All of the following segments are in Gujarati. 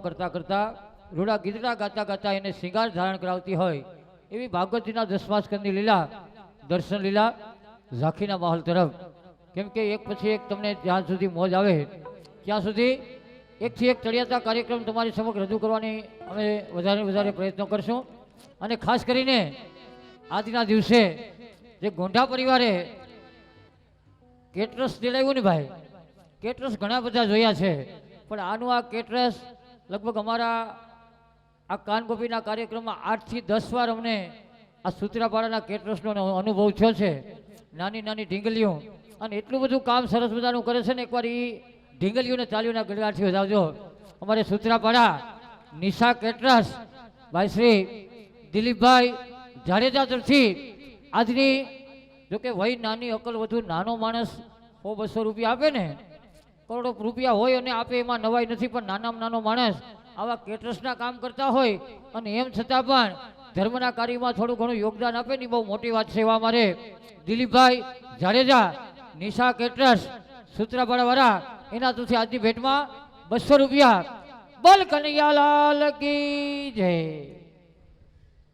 કરતા કરતા રૂડા ગીતડા ગાતા ગાતા એને શિંગાર ધારણ કરાવતી હોય એવી ભાગવતજીના 10મા સ્કંદની લીલા દર્શન લીલા ઝાંખીના મહલ તરફ. કેમ કે એક પછી એક તમને જ્યાં સુધી મોજ આવે ત્યાં સુધી એકથી એક ચડિયાતા કાર્યક્રમ તમારી સમક્ષ રજૂ કરવાની અમે વધારે પ્રયત્નો કરશું. અને ખાસ કરીને આજના દિવસે જે ગોંઢા પરિવારે કેટરસ દિલાવ્યું ને ભાઈ, કેટરસ ઘણા બધા જોયા છે, પણ આનું આ કેટરસ લગભગ અમારા આ કાનગોપીના કાર્યક્રમમાં 8 થી 10 વાર અમને આ સૂત્રાપાડાના કેટરસનો અનુભવ થયો છે. નાની નાની ઢીંગલીઓ અને એટલું બધું કામ સરસ મજાનું કરે છે ને, એકવાર એ ઢીંગલીઓને તાલીઓના ગળગાંઠી વધાવજો. અમારે સૂત્રાપાડા નિશા કેટરસ ભાઈ શ્રી દિલીપભાઈ જાડેજા તરફથી આજની જોકે વય નાની અકલ વધુ નાનો માણસ 100-200 રૂપિયા આપે ને, કરોડો રૂપિયા હોય અને આપે એમાં નવાઈ નથી, પણ નાનામાં નાનો માણસ આવા કેટરસના કામ કરતા હોય અને એમ છતાં પણ ધર્મના કાર્યમાં થોડું ઘણું યોગદાન આપે ને, બહુ મોટી વાત છે. એવા અમારે દિલીપભાઈ જાડેજા નિશા કેટરસ સૂત્રાપાડા વાળા એના તરફથી આજની ભેટમાં 200 રૂપિયા. બોલ કનૈયાલાલ કી જય.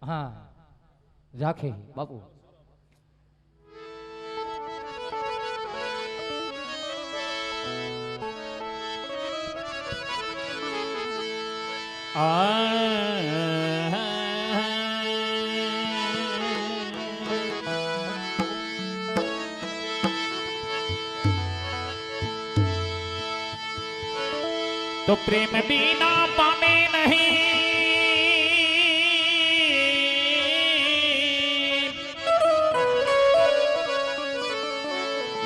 હા ઝાંખી બાપુ. तो प्रेम बिना पामे नहीं,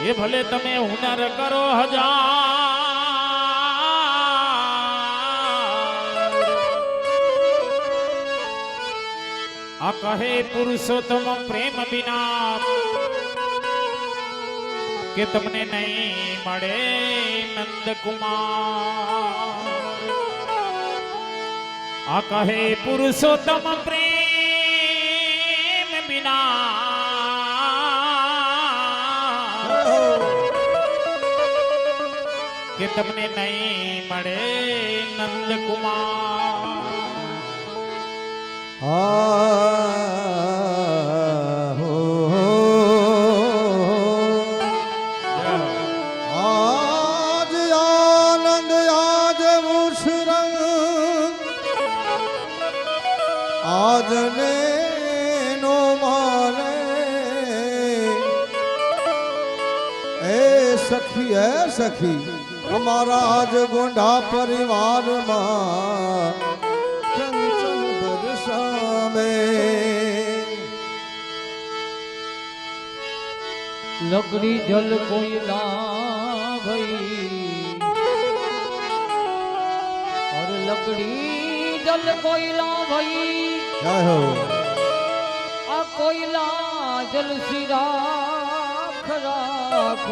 ये भले तमे हुनर करो हजार, आ कहे पुरुषोत्तम प्रेम बिना के तमने नहीं मळे नंद कुमार. आ कहे पुरुषोत्तम प्रेम बिना કે તમને નહીં મળે નંદ કુમાર. આજ આનંદ આજ મુશરંગ આજને નો માને એ સખી હે સખી हमारा आज गोंढा परिवार में कंचन बरसा में लकड़ी जल कोई ना भई और लकड़ी जल कोयला भई आ कोयला जल सिराख राख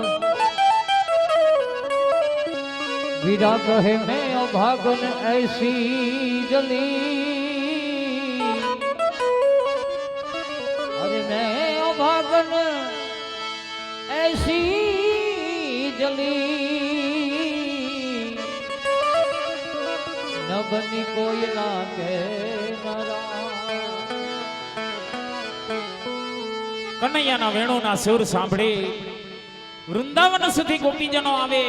वीरा कहे मैं अभागन ऐसी जली अरे मैं अभागन ऐसी जली न बनी कोई ना के કનૈયાના વેણુના સુર સાંભળી વૃંદાવન સુધી ગોપીજનો આવે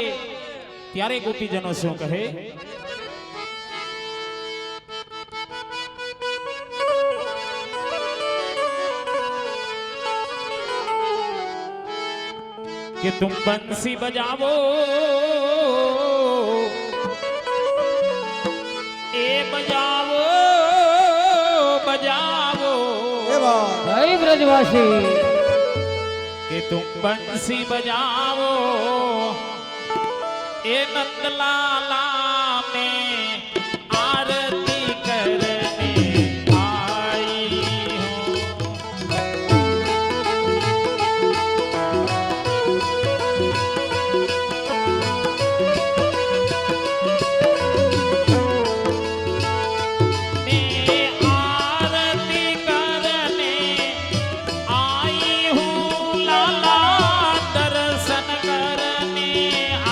ત્યારે ગોપીજનો શું કહે? कि तुम बंसी बजावो ए बजावो बजावो जय ब्रजवासी कि तुम बंसी बजावो ए नंदलाला में आरती करने आई हूँ। मैं आरती करने आई हूँ लाला दर्शन करने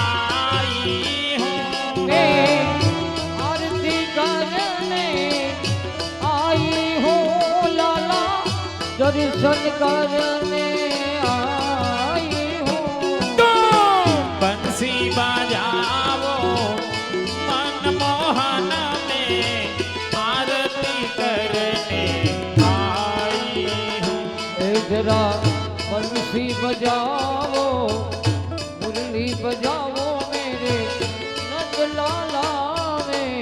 आई हूँ। दर्शन करने आई हूँ। तो बंसी बजाओ मनमोहन में आरती करने आई हूँ। जरा बंसी बजाओ मुरली बजाओ मेरे नंद लाला में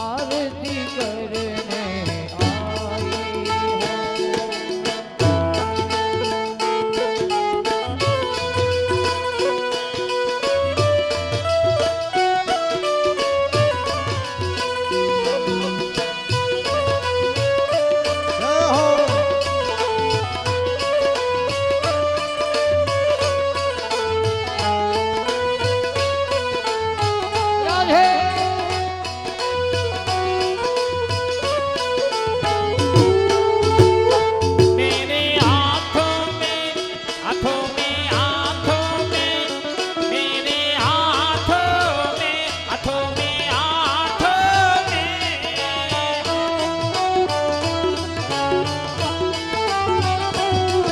आरती करने आई हूँ। जय हो राधे मेरे हाथों में हाथों में हाथों में मेरे हाथों में हाथों में हाथों में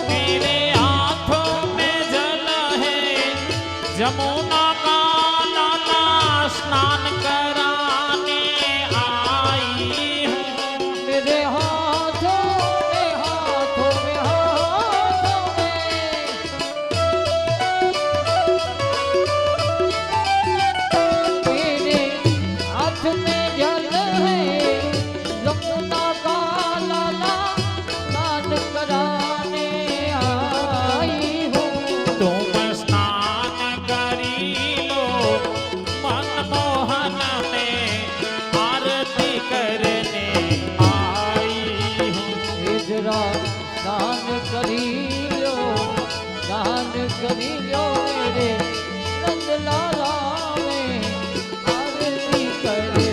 मेरे हाथों में जल है जमुना का लाला स्नान कराने आई हूँ। मेरे हाथों में हाथों में हाथों में मेरे हाथ में जल है यमुना का लाला स्नान कराने आई हूँ। तुम स्नान करी लो मनमोहन में आरती करने आई हूँ। जरा दान करी लो दान करी लो मेरे नंद लाला में आरती करने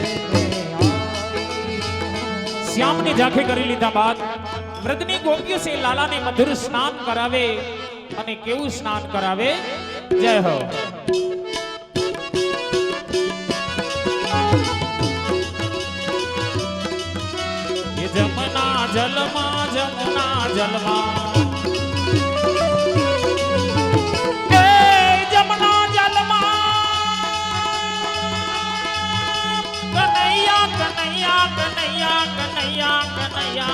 आई हूँ। श्यामની ઝાંખી કરી લીધા બાદ વ્રતની ગોપીઓ સે લાલાને મધુર સ્નાન કરાવે અને કેવું સ્નાન કરાવે જય હો ये जमुना जलमा ए जमुना जलमा कन्हैया कन्हैया कन्हैया कन्हैया कन्हैया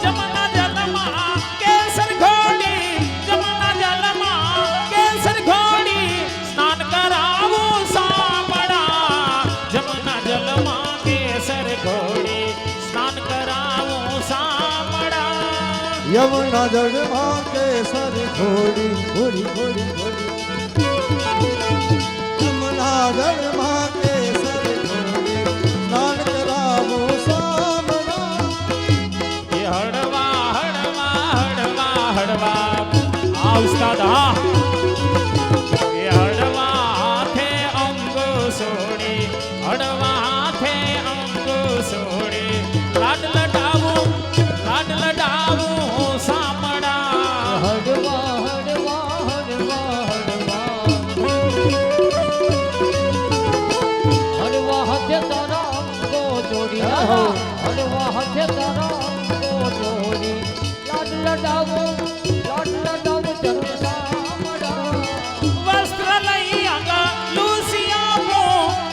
जमुना जलमा केसर घोड़ी जमुना जलमा केसर घोड़ी स्नान करावो सामड़ा जमुना जलमा केसर घोड़ी स्नान करावो सामड़ा यमुना जलमा केसर घोड़ी घोड़ी घोड़ी घोड़ी यमुना जलमा केसर घोड़ी स्नान करावो सामना ये हड़वा हड़वा हड़वा हड़वा आ उस्ताद आ ये हड़वा थे अंग सोड़ी हड़वा थे अंग सोड़ी लाड लडावो सामड़ा हड़वा हड़वा हड़वा हड़वा हड़वा हथे तारा को जोड़ी लाला हड़वा हथे तारा को जोड़ी लाड लडावो चरण सामड़ा वस्त्र लई आगा लूसिया मो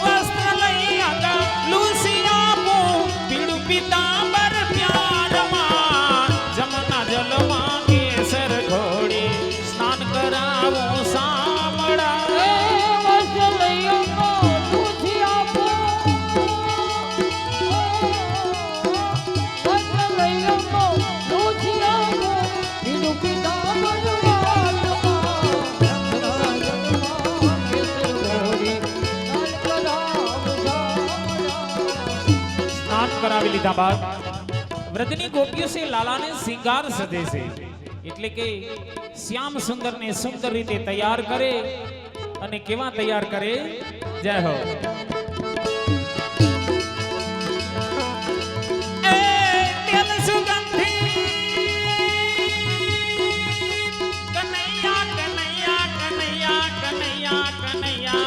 वस्त्र लई आगा लूसिया मो पीड़ू पीतांबर प्यार मां जमुना जलमा केसर घोड़ी स्नान करावो सामड़ा સ્નાન કરાવી લીધા બાદ વ્રતની ગોપીઓ છે લાલાને શિંગાર સજે છે એટલે કે શ્યામ સુંદરને સુંદર રીતે તૈયાર કરે અને કેવા તૈયાર કરે જય હો એ તેલ સુગંધી કનૈયા કનૈયા કનૈયા કનૈયા કનૈયા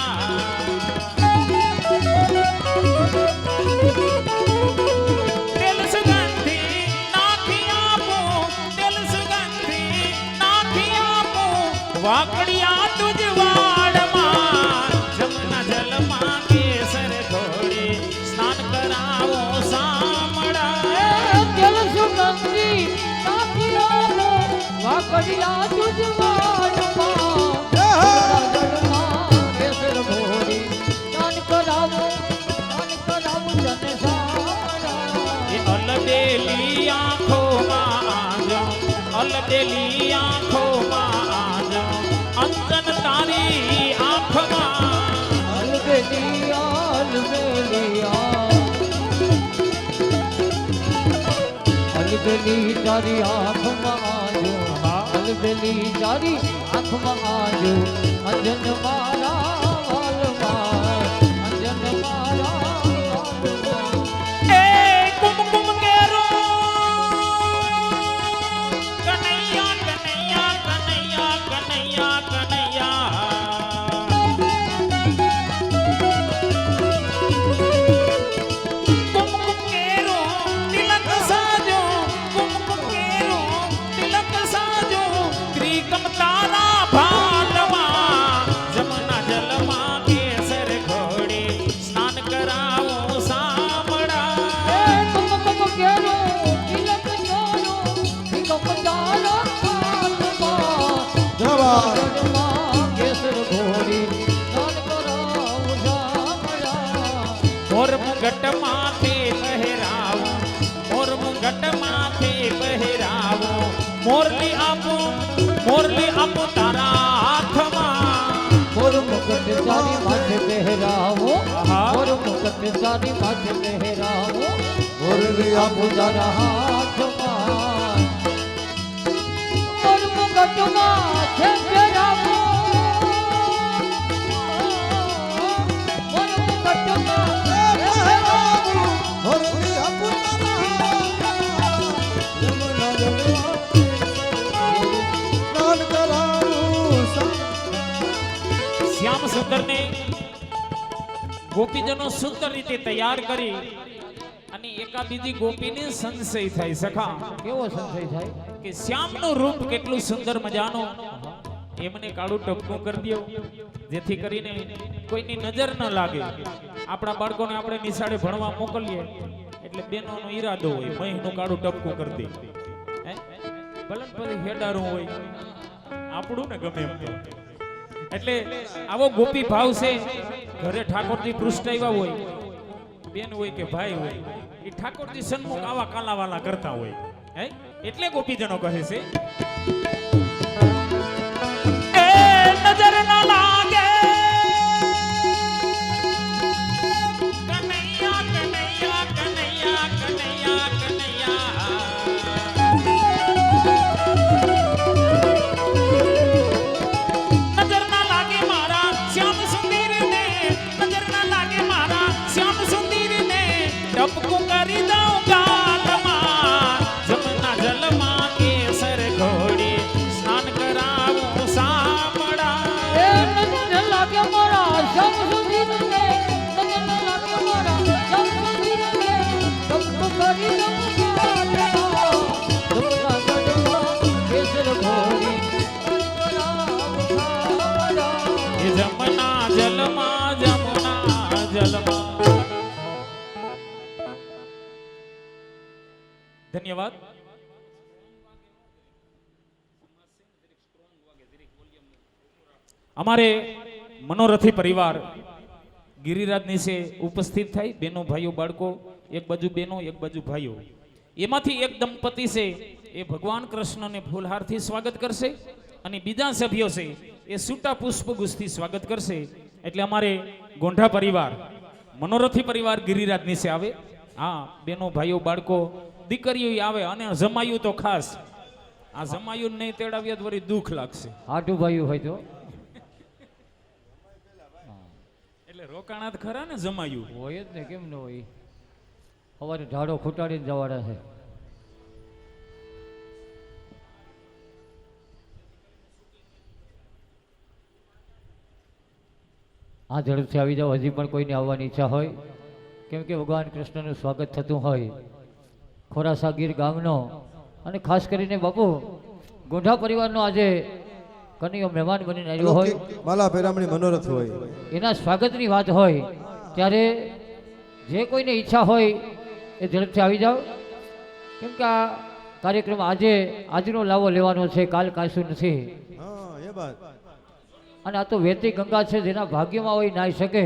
અલબેલી તારી આંખમાં આજો, અલબેલી તારી આંખમાં આજો, અંજન મારા વાલમાં, અંજન મારા વાલમાં. એ કુમકુમ કેરો કનૈયા કનૈયા કનૈયા કનૈયા કનૈયા કુમકુમ કેરો તિલક સાજો, કુમકુમ કેરો તિલક સાજો, ત્રિકમ તારા ભાલમાં, જમના જલમાં કેસર ઘોડે સ્નાન કરાવું સામડા. કુમકુમ કેરો તિલક ચારો, તિલક ચારો હાથમાં, જવા જગમાં કેસર ઘોડી સ્નાન કરાવું જામડા. મોર મુગટ માથે પહેરાવો, મોર મુગટ માથે પહેરાવો, મોરલી આપું તારા હાથમાં. મોર મુકટ સારી માથે પહેરાવો, આહા. મોર મુકટ સારી માથે પહેરાવો, મોરલી આપો તારા હાથમાં. મોર મુકટ માથે પહેરાવો, મોર મુકટ માથે પહેરાવો. મોરલી આપો જમના જલમાં સ્નાન કરાવું શ્યામ સુંદરને ગોપીજનો સુંદર રીતે તૈયાર કરી અને એકા બીજી ગોપીને સંશય થાય સખા કેવો સંશય થાય? કે શ્યામનું રૂપ કેટલું સુંદર મજાનું, એમને કાળું ટપકું કરી દ્યો જેથી કરીને કોઈની નજર ન લાગે. આપણા બાળકોને આપણે નિશાળે ભણવા મોકલીએ એટલે બેનોનો ઈરાદો હોય મહીનું કાળું ટપકું કરી દે. હે ભલે ને પછી હેડારું હોય આપણું ને ગમે એમ તો. એટલે આવો ગોપી ભાવ છે. ઘરે ઠાકોરજી પૃષ્ઠ આવ્યા હોય, બેન હોય કે ભાઈ હોય, એ ઠાકોરજી સન્મુખ આવા કાલાવાલા કરતા હોય. હે એટલે ગોપીજનો કહે છે એ નજર ન લાગે કનૈયા કનૈયા કનૈયા કનૈયા કનૈયા. નજર ના લાગે મારા શ્યામ સુંદરને, નજર ના લાગે મારા શ્યામ સુંદરને, ટપકું કરી દઉં ગાલમાં, જમના જલમાં કેસર ઘોડી સ્નાન કરાવું સામડા. એ નજર લાગે મારા શ્યામ સુંદરને, નજર લાગે મારા શ્યામ સુંદરને, ટપકું કરી દઉં ગાલમાં, જમના ગઢમાં કેસર ઘોડી કરાવું સામડા. એ જમના જલમાં, જમના જલમાં. ધન્યવાદ. અમારે મનોરથી પરિવાર ગિરિરાજ નીચે ઉપસ્થિત થાય, બેનો ભાઈઓ બાળકો, એક બાજુ બેનો એક બાજુ ભાઈઓ. એમાંથી એક દંપતી છે એ ભગવાન કૃષ્ણને ફૂલહારથી સ્વાગત કરશે અને બીજા સભ્યો છે એ સૂટા પુષ્પગુચ્છથી સ્વાગત કરશે. એટલે અમારે ગોંઢા પરિવાર મનોરથી પરિવાર ગિરિરાજ નીચે આવે. હા, બેનો ભાઈઓ બાળકો દીકરીઓ આવે અને જમાયું તો ખાસ. આ જમાયું નહીં તેડાવ્યા તો વળી દુઃખ લાગશે. આઠું ભાઈઓ હોય તો એટલે રોકાણા જ ખરા ને જમાયું. હોય જ ને, કેમ ન હોય? સવારે ઝાડો ખૂટાડીને જવાના છે. આ ઝડપથી આવી જાઓ. હજી પણ કોઈને આવવાની ઈચ્છા હોય, કેમ કે ભગવાન કૃષ્ણનું સ્વાગત થતું હોય ખોરાસા ગીર ગામનો, અને ખાસ કરીને બાપુ ગોંઢા પરિવારનો આજે કનૈયો મહેમાન બનીને આવ્યો હોય, માલા પેરામણી મનોરથ હોય. એના સ્વાગતની વાત હોય ત્યારે જે કોઈને ઈચ્છા હોય એ ઝડપથી આવી જાઓ. કેમ કે આ કાર્યક્રમ આજનો લાવો લેવાનો છે, કાલ કાશું નથી. હા, એ વાત. અને આ તો વહેતી ગંગા છે, જેના ભાગ્યમાં હોય નાઈ શકે.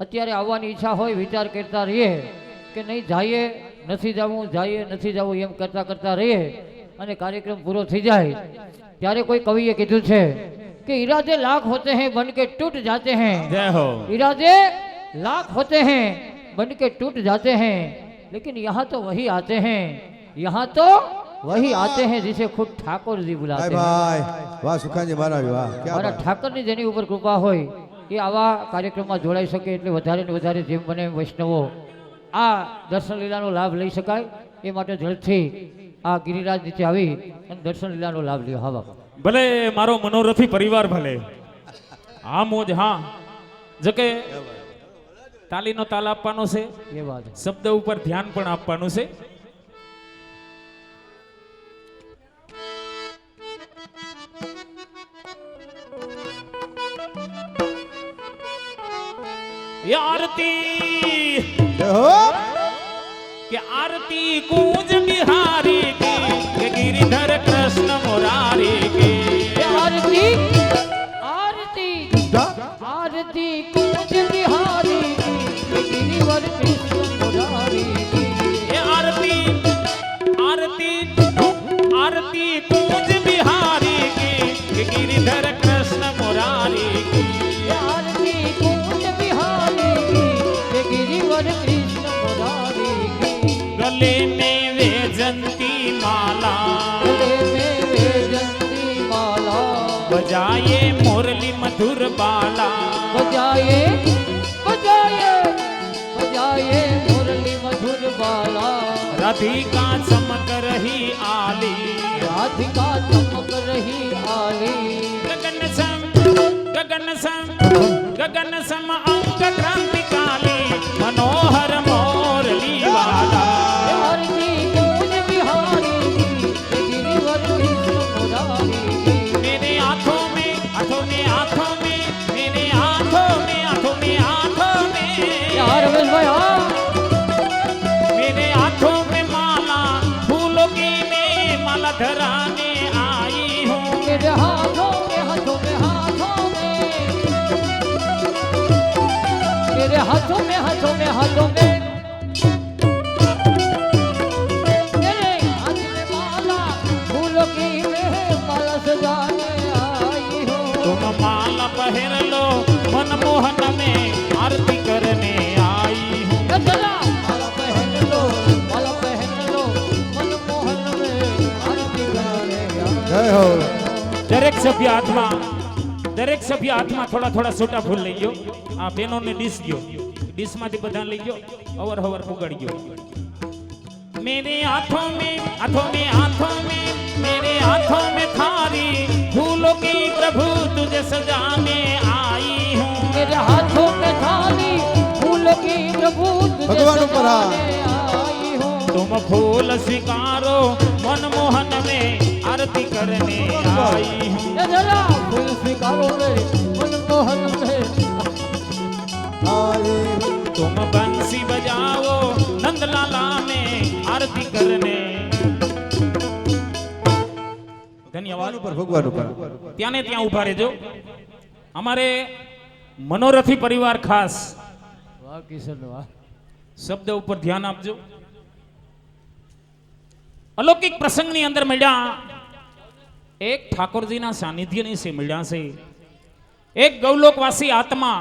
અત્યારે આવવાની ઈચ્છા હોય, વિચાર કરતા રહીએ કે નહીં જઈએ, નથી જવું, જઈએ નથી જવું, એમ કરતા કરતા રહીએ અને કાર્યક્રમ પૂરો થઈ જાય ત્યારે કોઈ કવિએ કીધું છે કે इरादे लाख होते हैं बन के टूट जाते हैं, જય હો. इरादे लाख होते हैं बन के टूट जाते हैं, लेकिन यहाँ तो वही आते हैं, यहाँ तो वही आते हैं जिसे खुद ठाकुर जी बुलाते ભાઈ हैं। ભાઈ વાહ સુખાજી મહારાજ વાહ ક્યાં મારા બાત. ઠાકરની જેની ઉપર કૃપા હોય એ આવા કાર્યક્રમમાં જોડાઈ શકે, એટલે વધારે ને વધારે જેમ બને એમ વૈષ્ણવો આ દર્શન લીલાનો લાભ લઈ શકાય એ માટે જલ્દથી આ ગિરિરાજ નીચે આવી અને દર્શન લીલાનો લાભ લ્યો. હા બાપા. ભલે મારો મનોરથી પરિવાર ભલે હા મોજ હા જોકે તાલીનો તાલ આપવાનો છે, એ વાત શબ્દ ઉપર ધ્યાન પણ આપવાનું છે. ये आरती જય હો कि आरती कूंज बिहारी की कि गिरिधर कृष्ण मुरारी की आरती आरती आरती कूंज बिहारी की गिरिवर कृष्ण मुरारी की। ये आरती आरती आरती कूंज बिहारी की कि गिरिधर कृष्ण मुरारी की आरती कूंज बिहारी की गिरिवर कृष्ण मुरारी की। गले में वेजंती माला गले में वैजंती माला बजाए मुरली मधुर बाला बजाए बजाए बजाए मुरली मधुर बाला। राधिका चमक रही आली राधिका चमक रही आली। गगन सम अंक क्रांति काली मनोहर मोरली वाला आरती कूंज बिहारी की गिरिवर कृष्ण मुरारी की। मेरे हाथों में हाथों में हाथों में मेरे हाथों में हाथों में हाथों में यार रमेश भाई हाँ मेरे हाथों में माला फूलों की मैं माला धराने आई हूँ मेरे हाथों में हाथों में हाथों में मेरे हाथों में हाथों में हाथों में मेरे हाथ में माला फूलों की मैं माला सजाने आई हूँ। तुम माला पहन लो मनमोहन में आरती करने आई हूँ चला माला पहन लो मनमोहन में आरती करने જય आई। હો દરેક સભ્ય હાથમાં થોડા થોડા છોટા ફૂલ લઈ ગયો. આ બહેનોને ડીશ ગયો, ડીશમાંથી બધા લઈ ગયો, અવર હવર પુગાડી ગયો. मेरे हाथों में हाथों में हाथों में मेरे हाथों में थारी फूलों की प्रभु तुझे सजाने आई हूँ मेरे हाथों में थाली फूलों की प्रभु तुझे भगवान ऊपर आ। सजाने आई हूँ। तुम फूल स्वीकारो मनमोहन में आरती करने आई हूँ ये जरा फूल स्वीकारो रे मनमोहन में। આવી तुम बंसी बजाओ नंदलाला में आरती करने धन्यवाद ઉપર ભગવાન ઉપર ત્યાં ને ત્યાં ઉભા રહેજો. અમારે મનોરથી પરિવાર ખાસ વાહ કિશન વાહ. શબ્દ ઉપર ધ્યાન આપજો. અલૌકિક પ્રસંગની અંદર મળ્યા એક ઠાકોરજીના સાનિધ્યની સે મળ્યા છે, એક ગૌલોકવાસી આત્મા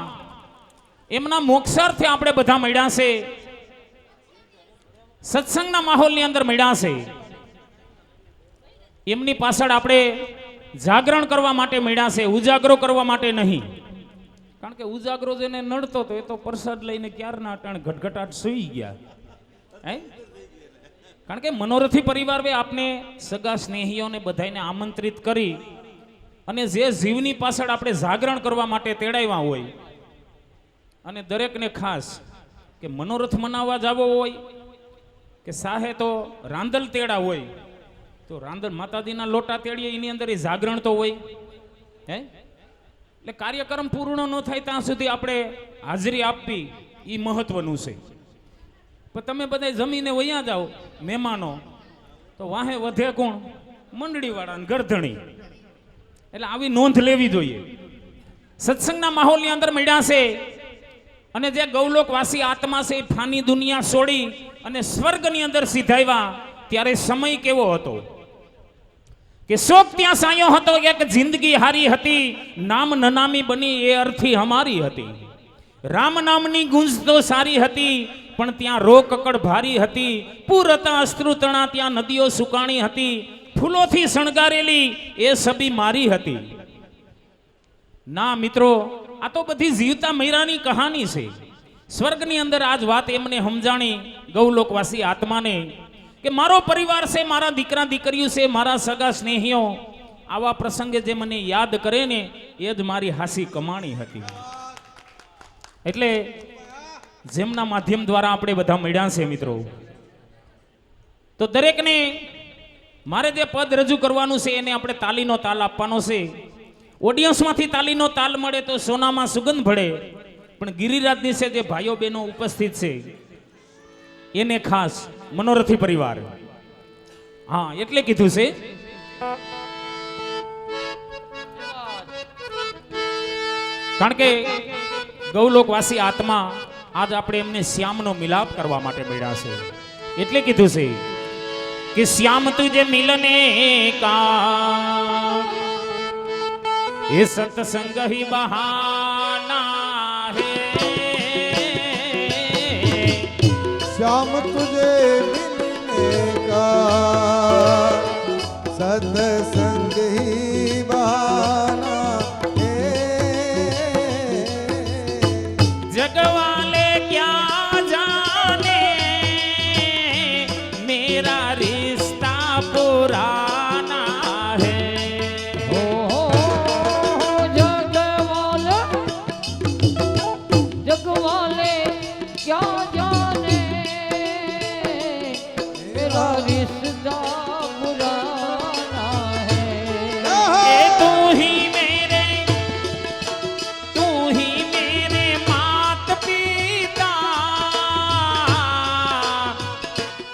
એમના મોક્ષાર્થે આપણે બધા મળ્યા છે, સત્સંગના માહોલની અંદર મળ્યા છે. એમની પાછળ આપણે જાગરણ કરવા માટે મળ્યા છે, ઉજાગરો કરવા માટે નહીં. કારણ કે ઉજાગરો જેને નડતો તો એ તો પ્રસાદ લઈને ક્યારના અટાણે ઘટઘટાટ સૂઈ ગયા હે. કારણ કે મનોરથી પરિવારે આપને સગા સ્નેહીઓને બધાને આમંત્રિત કરી અને જે જીવની પાછળ આપણે જાગરણ કરવા માટે તેડાવ્યા હોય, અને દરેકને ખાસ કે મનોરથ મનાવવા જવો હોય કે સાહે તો રાંદલ તેડા હોય તો રાંદલ માતાજીના લોટા તેડીએ એની અંદર એ જાગરણ તો હોય હે. એટલે કાર્યક્રમ પૂર્ણ ન થાય ત્યાં સુધી આપણે હાજરી આપવી એ મહત્વનું છે. પણ તમે બધા જમીને વયા જાઓ મહેમાનો તો વાહે વધે કોણ? મંડળીવાળા ને ગરધણી. એટલે આવી નોંધ લેવી જોઈએ. સત્સંગના માહોલની અંદર મળ્યા છે અને જે ગૌલોકવાસી આત્મા છે એ ફાની દુનિયા છોડી અને સ્વર્ગની અંદર સીધાવ્યા ત્યારે સમય કેવો હતો કે શોક ત્યાં સાયો હતો, એક જિંદગી હારી હતી, નામ નનામી બની એ અર્થી હમારી હતી. રામ નામની ગુંજ તો સારી હતી, પણ ત્યાં રો કકડ ભારી હતી. પૂર હતા અશ્રુતણા, ત્યાં નદીઓ સુકાણી હતી. ફૂલોથી શણગારેલી એ છબી મારી હતી. ના મિત્રો, આ તો બધી જીવતા મૈરાની કહાની છે. સ્વર્ગની અંદર આજ વાત એમને સમજાણી ગૌલોકવાસી આત્માને કે મારો પરિવાર છે, મારા દીકરા દીકરીઓ છે, મારા સગા સ્નેહીઓ, આવા પ્રસંગે જે મને યાદ કરે ને એ જ મારી હાસી કમાણી હતી. એટલે જેમના માધ્યમ દ્વારા આપણે બધા મળ્યા છે મિત્રો, તો દરેકને મારે જે પદ રજૂ કરવાનું છે એને આપણે તાલીનો તાલ આપવાનો છે. ઓડિયન્સમાંથી તાલીનો તાલ મળે તો સોનામાં સુગંધ ભળે, પણ ગિરિરાજની છે જે ભાઈઓ બહેનો ઉપસ્થિત છે એને ખાસ મનોરથી પરિવાર, હા એટલે કીધું છે. કારણ કે ગૌલોકવાસી આત્મા આજ આપણે એમને શ્યામનો મિલાપ કરવા માટે મળ્યા છે. એટલે કીધું છે કે શ્યામ તુજે મિલને કા એ સત્સંગ હી બહાના હે. श्याम तुझे मिलने का सत्संग ही बहाना है. जगवाले क्या जाने मेरा रिश्ता पुराना है. जगवाले क्या जाने मेरा रिश्ता पुराना है. तू ही मेरे मात પિતા,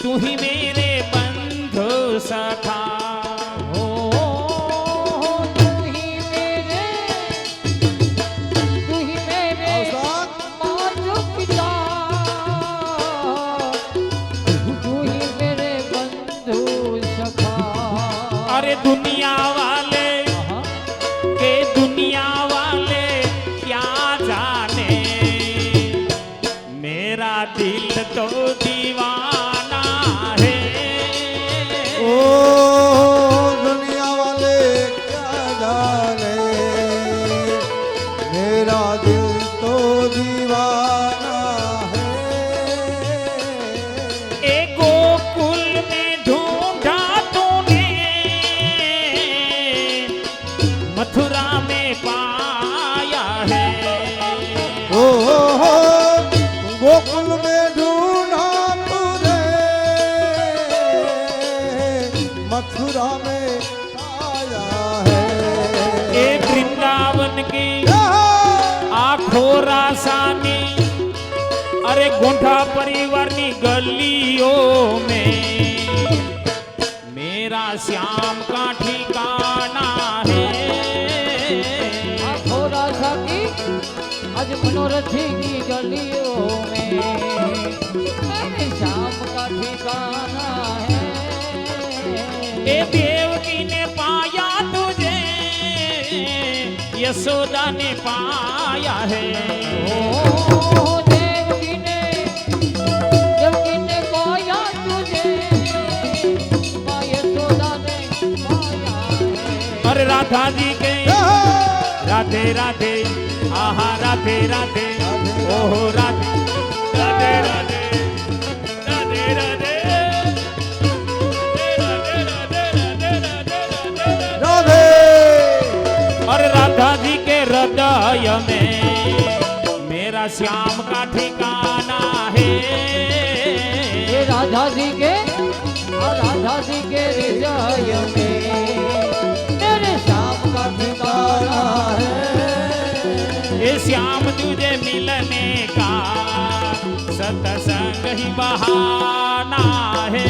तू ही मेरे बंधु सखा. हो तू ही मेरे अवसान माता पिता, तू ही मेरे बंधु सखा. अरे दुनिया वाले के दुनिया वाले क्या जाने मेरा दिल तो दीवाना है. ओ दुनिया वाले क्या जाने मेरा दिल तो दीवाना है. ए गोकुल में ढूंढा तूने मथुरा में पाया है. ओ गोकुल में ढूंढा तुझे मथुरा में पाया है. ए वृंदावन की आँखों रासानी, अरे गोंठा परिवाરની ગલીઓ में मेरा श्याम का ठिकाना है. थोड़ा सा की आज मनोरथी की गलियों में मेरे शाम का ठिकाना है. ए देवकी ने पाया तुझे, यशोदा ने पाया है. ओ देवकी ने पाया तुझे, माँ यशोदा ने पाया है. अरे राधा जी के राधे राधे, आहा राधे राधे, ओहो राधे राधे राधे राधे राधे राधे. और राधा जी के हृदय में मेरा श्याम का ठिकाना है. ये राधा जी के हृदय में मेरे श्याम का ठिकाना है. ये श्याम तुझे मिलने का सत्संग ही बहाना है.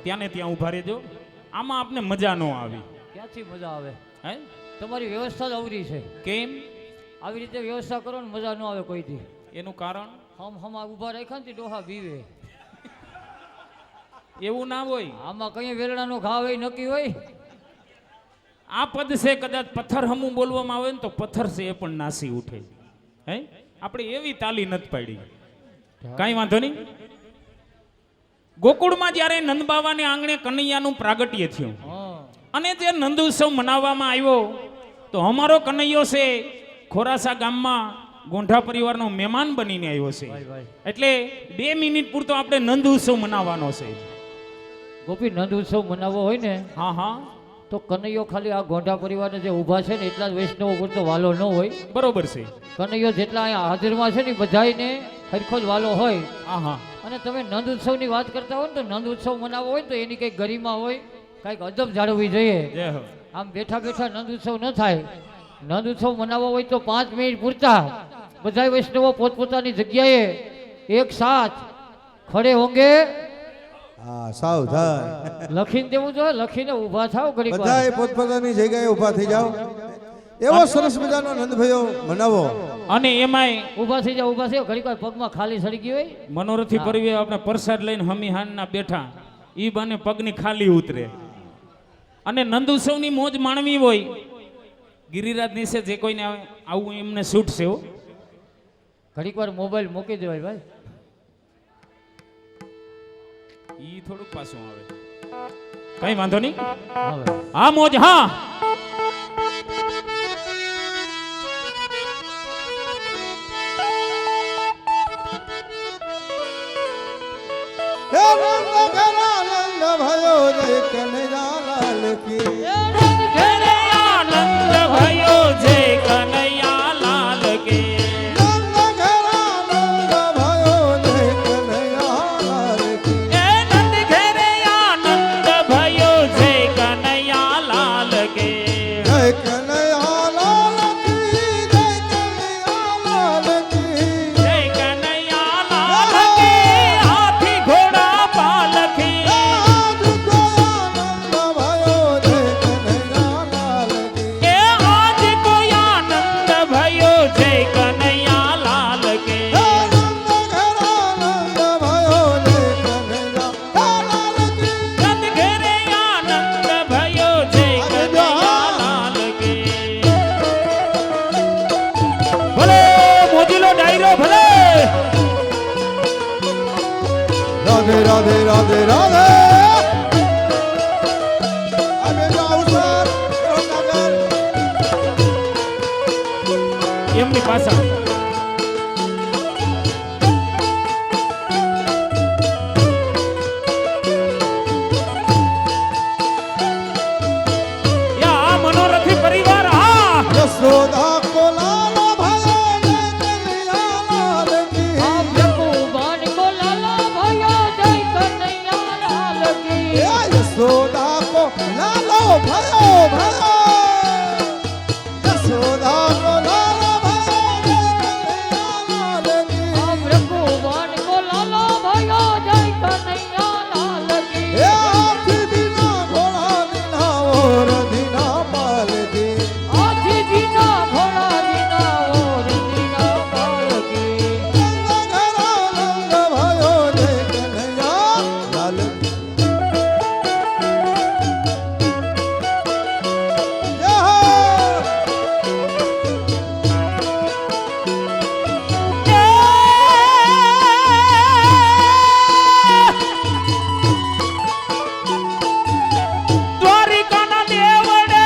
ત્યાં ને ત્યાં ઉભા રહેજો, આમાં આપને મજા ન આવી. ક્યાંથી મજા આવે? હે તમારી વ્યવસ્થા જ આવરી છે. કેમ? આવી રીતે વ્યવસ્થા કરો ને મજા ન આવે કોઈથી. એનું કારણ હમ ઊભા રાખ્યા ને ડોહા બીવે. એવું ના હોય. આમાં કઈ વેલણાનો ઘા હોય નક્કી હોય? આ પદ છે કદાચ પથ્થર હમું બોલવામાં આવે ને તો પથ્થર છે એ પણ નાસી ઉઠે. હે આપણે એવી તાલી નથી પાડી. કાંઈ વાંધો નહીં. ગોકુળમાં જ્યારે નંદ બાવાને આંગણે કનૈયાનું પ્રાગટ્ય થયું હા અને જે નંદ ઉત્સવ મનાવવામાં આવ્યો તો અમારો કનૈયો છે ખોરાસા ગામમાં ગોંઢા પરિવારનો મહેમાન બનીને આવ્યો છે. ભાઈ ભાઈ એટલે 2 મિનિટ પૂરતો આપણે નંદ ઉત્સવ મનાવવાનો છે. ગોપી નંદ ઉત્સવ મનાવવો હોય ને હા હા તો કનૈયો ખાલી આ ગોંઢા પરિવારને જે ઊભા છે ને એટલા જ વૈષ્ણવો પૂરતો વાલો ન હોય. બરોબર છે. કનૈયો જેટલા અહીંયા હાજરમાં છે ને બધાને હરખો જ વાલો હોય. હા હા અને તમે નંદ ઉત્સવની વાત કરતા હોય ને તો નંદ ઉત્સવ મનાવવો હોય ને તો એની કંઈક ગરિમા હોય, કંઈક અદબ જાળવવી જોઈએ. જય હો. આમ બેઠા બેઠા નંદ ઉત્સવ ન થાય. નંદ ઉત્સવ મનાવવો હોય તો 5 મિનિટ પૂરતા બધા વૈષ્ણવો પોતપોતાની જગ્યાએ એક સાથ ખડે હોંગે હા સાવધાન લખીને દેવું જોઈએ. લખીને ઊભા થાવ ઘડીક વાર. બધાય પોતપોતાની જગ્યાએ ઊભા થઈ જાઓ. એવો સરસ મજાનો નંદભાઈઓ મનાવો. અને એમાંય ઊભા થઈ જાવ, ઊભા થઈ જાવ. ઘડીક વાર પગમાં ખાલી સળી ગઈ હોય. મનોરથી પરિવે આપણે પ્રસાદ લઈને હમી હાનના બેઠા ઈ બને પગની ખાલી ઉતરે. અને નંદ ઉત્સવની મોજ માણવી હોય ગિરિરાજ નીચે જે કોઈને આવે આવું એમને છૂટ છે હો. ઘડીક વાર મોબાઈલ મૂકી દેવાય ભાઈ. ઈ થોડુંક પાછું આવે. કઈ વાંધો નહીં. હવે હા મોજ હા. હે નંદ ઘરા નંદ ભયો જય કનૈયાલાલ કી. ઘરે આનંદ ભયો જય કનૈયા લાલ કે. નંદ ઘરા નંદ ભયો જય કનૈયાલાલ કી. એ નંદ ઘરે આનંદ ભયો જય કનૈયા લાલ કે. જય કનૈયાલાલ કી. જય કનૈયાલાલ કી. જય કનૈયા લાલ કે. હાથી ઘોડા પાલખી. આજ કોઈ આનંદ ભયો જય કનૈયાલાલ કી. એ આજ કોઈ આનંદ ભયો જય કનૈયા લાલ કે. હે નંદ ઘરા નંદ ભયો જય કનૈયાલાલ કી. નંદ ઘરે આનંદ ભયો જય કનૈયા લાલ કે. ભલે મોજીલો ડાયરો ભલે. રાધે રાધે રાધે રાધે. આગે જાઉં સર નગર. એમની પાછળ યા મનોરથી પરિવાર હા. યશોદા કો લાલો ભયો જય કનૈયાલાલ કી. આપ ભગવાન કો લાલા ભયો જય કનૈયા લાલ કી. હે યશોદા કો લાલો ભયો ભયો. યશોદા કો લાલો ભયો જય કનૈયાલાલ કી. આપ ભગવાન કો લાલા ભયો જય કનૈયા લાલ કી. હે હાથી દીના ઘોડા દીના ઓર દીના પાલ દી. આથી દીના ઘોડા દીના ઓર દીના પાલ કી. નંદ ઘરા નંદ ભયો જય કનૈયાલાલ કી. જય હો. દ્વારિકાના દેવડે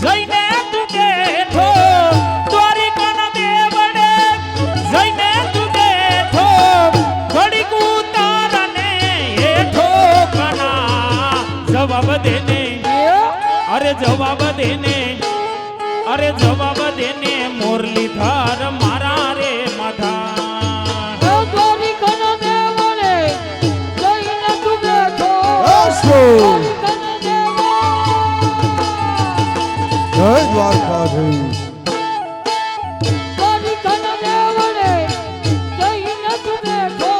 જઈને તું બેઠો. દ્વારિકાના દેવડે જઈને તું બેઠો. ઘડીક ઉતારને હેઠો કના. જવાબ દેને અરે જવાબ દેને અરે જવાબ દેને મોરલી ધાર મારા રે માધા. દ્વારિકાના દેવળે જઈને તું બેઠો. યશો. દ્વારિકાના દેવળે જય દ્વારકાધીશ. દ્વારિકાના દેવળે જઈને તું બેઠો.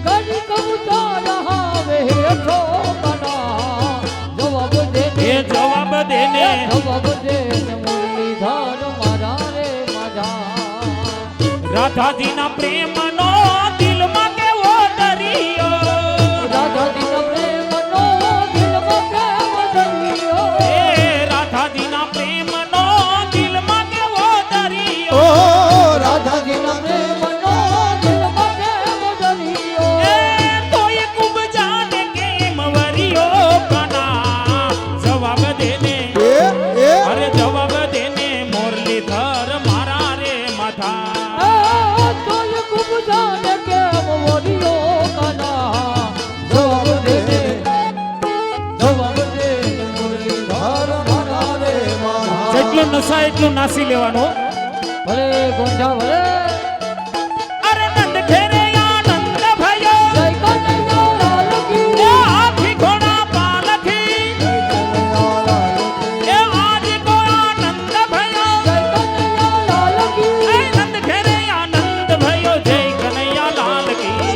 ઘડીક ઉતાર હવે હેઠો કના. જવાબ દે એ જવાબ દેને જવાબ દે મુરલીધર મારા રે માધા. રાધાજીના પ્રેમનો દિલમાં કેવો દરિયો. રાધાજીના પ્રેમનો દિલમાં કેમ દરિયો. એ રાધા નાસાય એટલું નાસી લેવાનું. ભલે ગોંજા ભલે અરે નંદ ઘેરે આનંદ ભયો જય કનૈયા લાલ કી એ આખી ઘોડા પાલખી એ આજ કો આનંદ ભયો જય કનૈયા લાલ કી એ નંદ ઘેરે આનંદ ભયો જય કનૈયા લાલ કી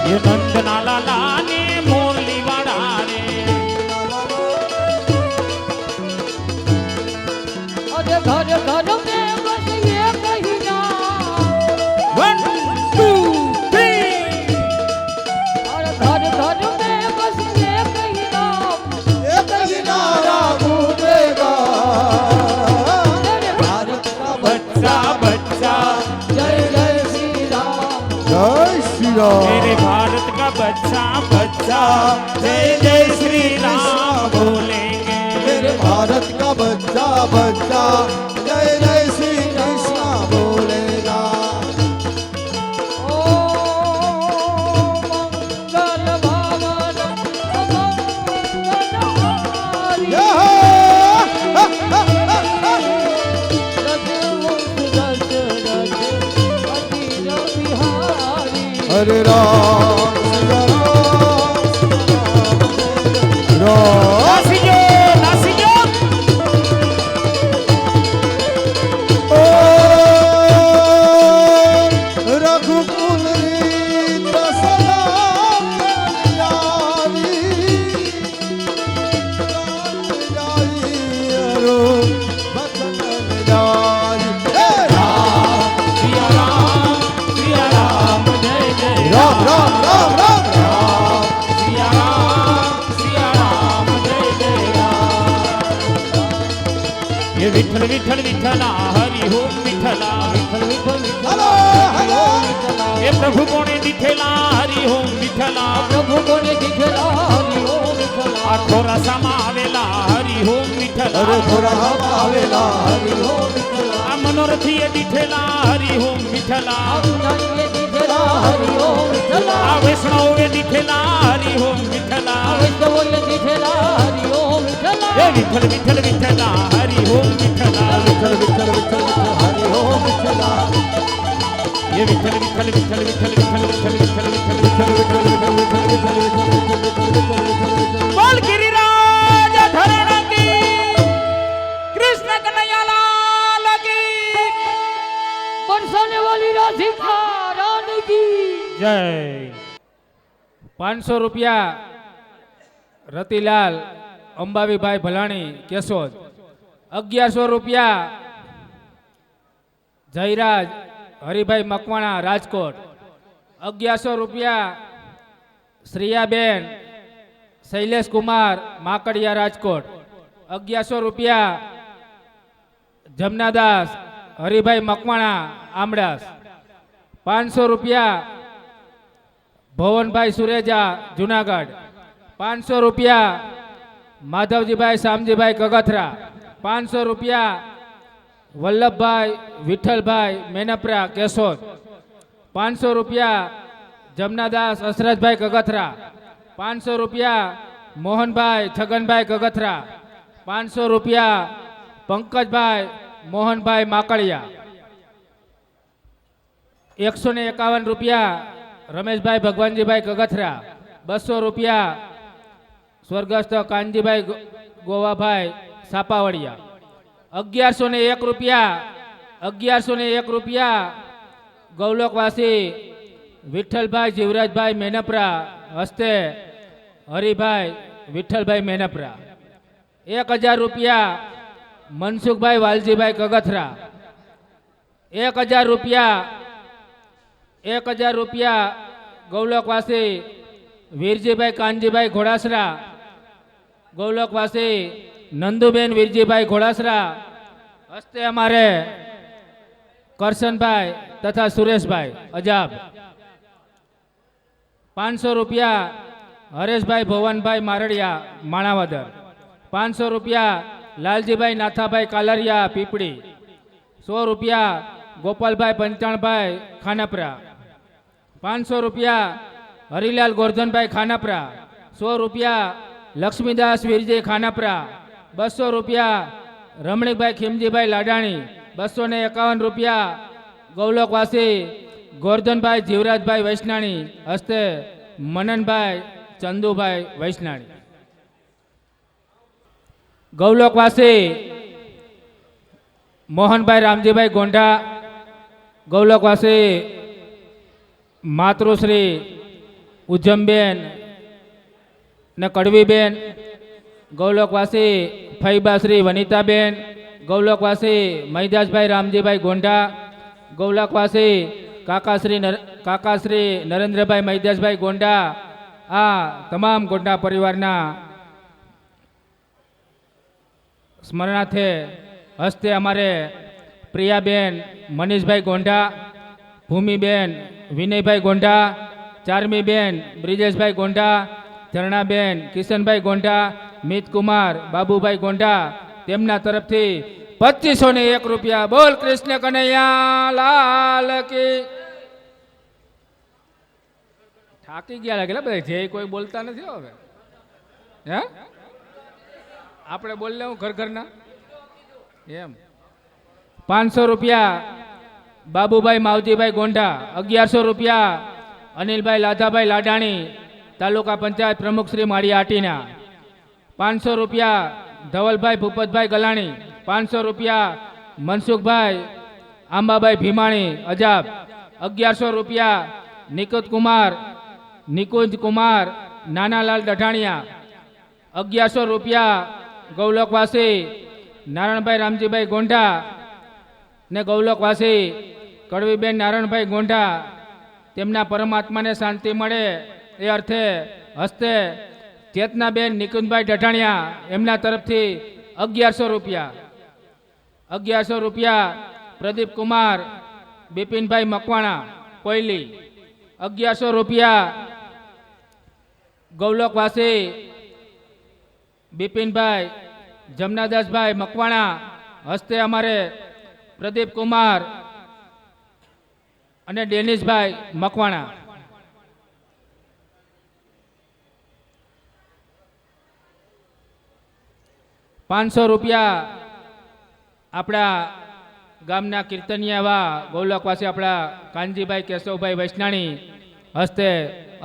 એ નંદ ના લાલા ને મોરલી વાળા રે અરે ઘર ઘર में बस ये कहिना 1 2 3 अरे घर घर में बस ये कहिना एक किनारा घूमेगा तेरे भारत का बच्चा बच्चा जय जय श्री राम जय श्री राम मेरे भारत का बच्चा बच्चा जय जय श्री राम बोलेंगे मेरे भारत का बच्चा बच्चा जय जय श्री कृष्ण बोलेगा ओ मंगल भवन मंगलहारी जय हरे राम सिया राम राम नासियो नासियो ओ रघुकुल रीत सलाम जाई जाई अरो बचन जाई हे राम सिया राम जय जय राम राम राम राम राम सिया राम जय जय राम ये विठ्ठल विठ्ठल विठ्ठला हरि ओम विठ्ठला हेलो हेलो ये प्रभु कोणे दिठेला हरि ओम विठ्ठला प्रभु कोने दिखेला हरि ओम विठ्ठला आखो रसामा आवेला हरि ओम विठ्ठला अरे थोड़ा हम आवेला हरि ओम विठ्ठला आ मनोरथी ये दिठेला हरि ओम विठ्ठला जानिए दिखेला हरि ओम विठ्ठला आ वैष्णव ये दिठेला हरि ओम विठ्ठला वैष्णवोले दिखेला हरि ओम विठ्ठला ये विठ्ठल विठ्ठल विठ्ठला हरि ओम विठ्ठला विठ्ठल विठ्ठल विठ्ठल हरि ओम विठ्ठला ये विठ्ठल विठ्ठल विठ्ठल विठ्ठल विठ्ठल विठ्ठल विठ्ठल विठ्ठल विठ्ठल बोल गिरिराज धरण की कृष्ण कन्हैया लाल की बरसाने वाली राधिका रानी की जय 500 રૂપિયા રતિલાલ અંબાવીભાઈ ભલાણી કેશોદ 1100 રૂપિયા જયરાજ હરિભાઈ મકવાણા રાજકોટ 1100 રૂપિયા શ્રેયાબેન શૈલેષ કુમાર માકડિયા રાજકોટ 1100 રૂપિયા જમનાદાસ હરિભાઈ મકવાણા આમડાસ 500 રૂપિયા ભવનભાઈ સુરેજા જુનાગઢ 500 રૂપિયા માધવજીભાઈ શામજીભાઈ કગથરા 500 રૂપિયા વલ્લભભાઈ વિઠ્ઠલભાઈ મેનપરા કેશોદ 500 રૂપિયા જમનાદાસ અસરજભાઈ કગથરા 500 રૂપિયા મોહનભાઈ છગનભાઈ કગથરા 500 રૂપિયા પંકજભાઈ મોહનભાઈ માકડિયા 151 રૂપિયા રમેશભાઈ ભગવાનજીભાઈ કગથરા 200 રૂપિયા સ્વર્ગસ્થ કાનજીભાઈ ગોવાભાઈ સાપાવડિયા 1101 રૂપિયા 1101 રૂપિયા ગૌલોકવાસી વિઠ્ઠલભાઈ જીવરાજભાઈ મેનપરા હસ્તે હરિભાઈ વિઠ્ઠલભાઈ મેનપરા 1000 રૂપિયા મનસુખભાઈ વાલજીભાઈ કગથરા 1000 રૂપિયા 1000 રૂપિયા ગૌલોકવાસી વીરજીભાઈ કાનજીભાઈ ઘોડાસરા ગૌલોકવાસી નંદુબેન વીરજીભાઈ ઘોડાસરા હસ્તે અમારે કરશનભાઈ તથા સુરેશભાઈ અજાબ 500 રૂપિયા હરેશભાઈ ભવનભાઈ મારડિયા માણાવદર 500 રૂપિયા લાલજીભાઈ નાથાભાઈ કાલરિયા પીપળી 100 રૂપિયા ગોપાલભાઈ પંચાણભાઈ ખાનાપરા 500 રૂપિયા હરિલાલ ગોરધનભાઈ ખાનાપરા 100 રૂપિયા લક્ષ્મીદાસ વીરજી ખાનાપરા 200 રૂપિયા રમણીકભાઈ ખીમજીભાઈ લાડાણી 251 રૂપિયા ગૌલોકવાસી ગોરધનભાઈ જીવરાજભાઈ વૈષ્ણાણી હસ્તે મનનભાઈ ચંદુભાઈ વૈષ્ણાણી. ગૌલોકવાસી મોહનભાઈ રામજીભાઈ ગોંઢા ગૌલોકવાસી માતૃશ્રી ઉજ્જમબેન ને કડવીબેન ગૌલોકવાસી ફૈબાશ્રી વનિતાબેન ગૌલોકવાસી મૈદાસભાઈ રામજીભાઈ ગોંઢા ગૌલોકવાસી કાકાશ્રી નરેન્દ્રભાઈ મૈદાસભાઈ ગોંઢા. આ તમામ ગોંઢા પરિવારના સ્મરણાર્થે હસ્તે અમારે પ્રિયાબેન મનીષભાઈ ગોંઢા ભૂમિબેન વિનયભાઈ ગોંઢા ચારમીબેન બ્રિજેશભાઈ ગોંઢા ધરણાબેન કિશનભાઈ ગોંઢા મિતકુમાર બાબુભાઈ ગોંઢા તેમના તરફથી 2501 રૂપિયા. બોલ કૃષ્ણ કનૈયા લાલ કી. થાકી ગયા લાગેલા બધા જે કોઈ બોલતા નથી હવે. હે આપણે બોલ લેવું ઘર ઘરના એમ. 500 રૂપિયા બાબુભાઈ માવજીભાઈ ગોંઢા 1100 રૂપિયા અનિલભાઈ લાધાભાઈ લાડાણી તાલુકા પંચાયત પ્રમુખ શ્રી માળિયા આટીના 500 રૂપિયા ધવલભાઈ ભૂપતભાઈ ગલાણી 500 રૂપિયા મનસુખભાઈ આંબાભાઈ ભીમાણી અજાબ 1100 રૂપિયા નિકુંજ કુમાર નાનાલાલ દઢાણિયા 1100 રૂપિયા ગૌલોકવાસી નારાયણભાઈ રામજીભાઈ ગોંઢા ને ગૌલોકવાસી કડવીબેન નારાયણભાઈ ગોંઢા તેમના પરમાત્માને શાંતિ મળે એ અર્થે હસ્તે ચેતનાબેન નિકુંજભાઈ દઢાણિયા એમના તરફથી 1100 રૂપિયા. 1100 રૂપિયા પ્રદીપ કુમાર બિપિનભાઈ મકવાણા કોયલી 1100 રૂપિયા ગૌલોકવાસી બિપિનભાઈ જમનાદાસભાઈ મકવાણા હસ્તે અમારે પ્રદીપ કુમાર અને ડેનિશભાઈ મકવાણા. ₹500 આપણા ગામના કીર્તનિયાવા ગૌલોકવાસી આપણા કાનજીભાઈ કેશવભાઈ વૈષ્ણાણી હસ્તે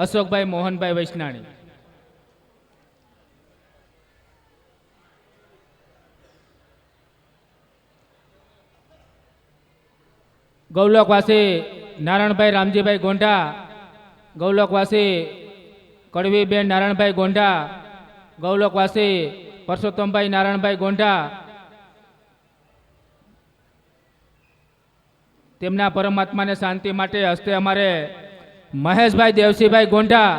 અશોકભાઈ મોહનભાઈ વૈષ્ણાણી. ગૌલોકવાસી નારાયણભાઈ રામજીભાઈ ગોંઢા ગૌલોકવાસી કડવીબેન નારાયણભાઈ ગોંઢા ગૌલોકવાસી પરસોત્તમભાઈ નારાયણભાઈ ગોંઢા તેમના પરમાત્માને શાંતિ માટે હસ્તે અમારે મહેશભાઈ દેવસીભાઈ ગોંઢા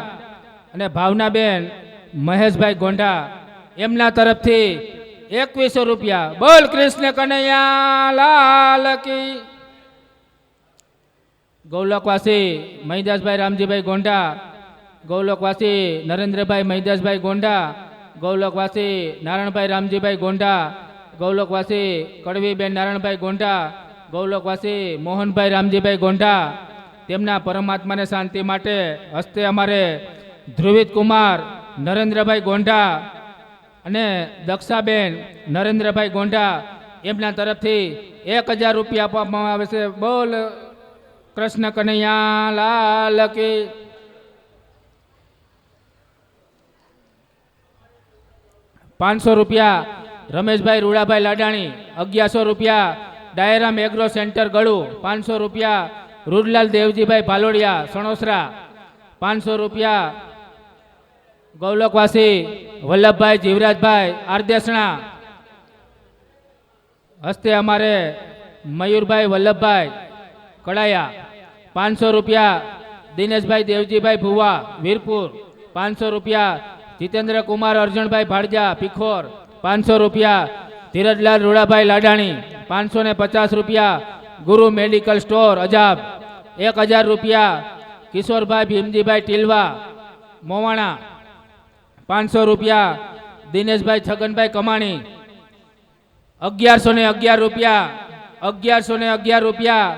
અને ભાવનાબેન મહેશભાઈ ગોંઢા એમના તરફથી 2100 રૂપિયા. બોલ કૃષ્ણ કનૈયા લાલ કી. ગૌલોકવાસી મૈદાસભાઈ રામજીભાઈ ગોંઢા ગૌલોકવાસી નરેન્દ્રભાઈ મૈદાસભાઈ ગોંઢા ગૌલોકવાસી નારાયણભાઈ રામજીભાઈ ગોંઢા ગૌલોકવાસી કડવીબેન નારાયણભાઈ ગોંઢા ગૌલોકવાસી મોહનભાઈ રામજીભાઈ ગોંઢા તેમના પરમાત્માને શાંતિ માટે હસ્તે અમારે ધ્રુવિત કુમાર નરેન્દ્રભાઈ ગોંઢા અને દક્ષાબેન નરેન્દ્રભાઈ ગોંઢા એમના તરફથી 1000 રૂપિયા આપવામાં આવે છે. બોલ કૃષ્ણ કનૈયા લાલ કી. ₹500 રમેશભાઈ રૂડાભાઈ લાડાણી 1100 રૂપિયા ડાયરામ એગ્રો સેન્ટર ગળુ 500 રૂપિયા રૂડલાલ દેવજીભાઈ ભાલોડિયા સણોસરા 500 રૂપિયા ગૌલોકવાસી વલ્લભભાઈ જીવરાજભાઈ આરદેસણા હસ્તે અમારે મયુરભાઈ વલ્લભભાઈ કડાયા 500 રૂપિયા દિનેશભાઈ દેવજીભાઈ ભુવા વીરપુર 500 રૂપિયા જીતેન્દ્ર કુમાર અર્જણભાઈ ભાડજા પીખોર 500 રૂપિયા ધીરજલાલ રૂડાભાઈ લાડાણી 550 રૂપિયા ગુરુ મેડિકલ સ્ટોર અજાબ 1000 રૂપિયા કિશોરભાઈ ભીમજીભાઈ ટીલવા મોવાણા 500 રૂપિયા દિનેશભાઈ છગનભાઈ કમાણી 1111 રૂપિયા 1111 રૂપિયા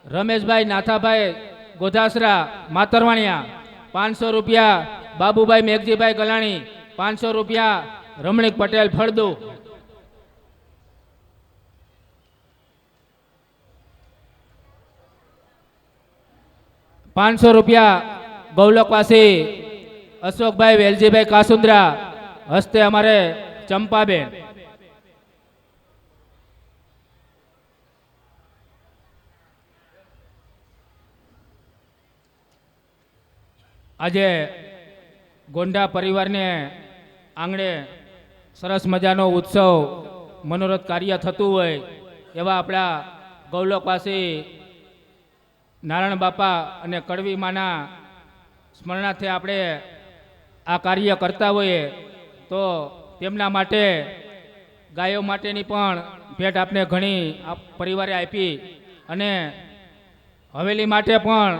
રમેશભાઈ નાથાભાઈ ગોધાસરા માતરવાણિયા 500 રૂપિયા બાબુભાઈ મેઘજીભાઈ ગલાણી રૂપિયા રમણીક પટેલ ફળદુ. 500 રૂપિયા ગૌલકવાસી અશોકભાઈ વેલજીભાઈ કાસુંદ્રા, હસ્તે અમારે ચંપાબેન. આજે ગોંડા પરિવારને આંગણે સરસ મજાનો ઉત્સવ મનોરથ કાર્ય થતું હોય એવા આપણા ગૌલકવાસી નારાયણ બાપા અને કડવી માના સ્મરણાર્થે આપણે આ કાર્ય કરતા હોઈએ તો તેમના માટે ગાયો માટેની પણ ભેટ આપણે ઘણી પરિવારે આપી અને હવેલી માટે પણ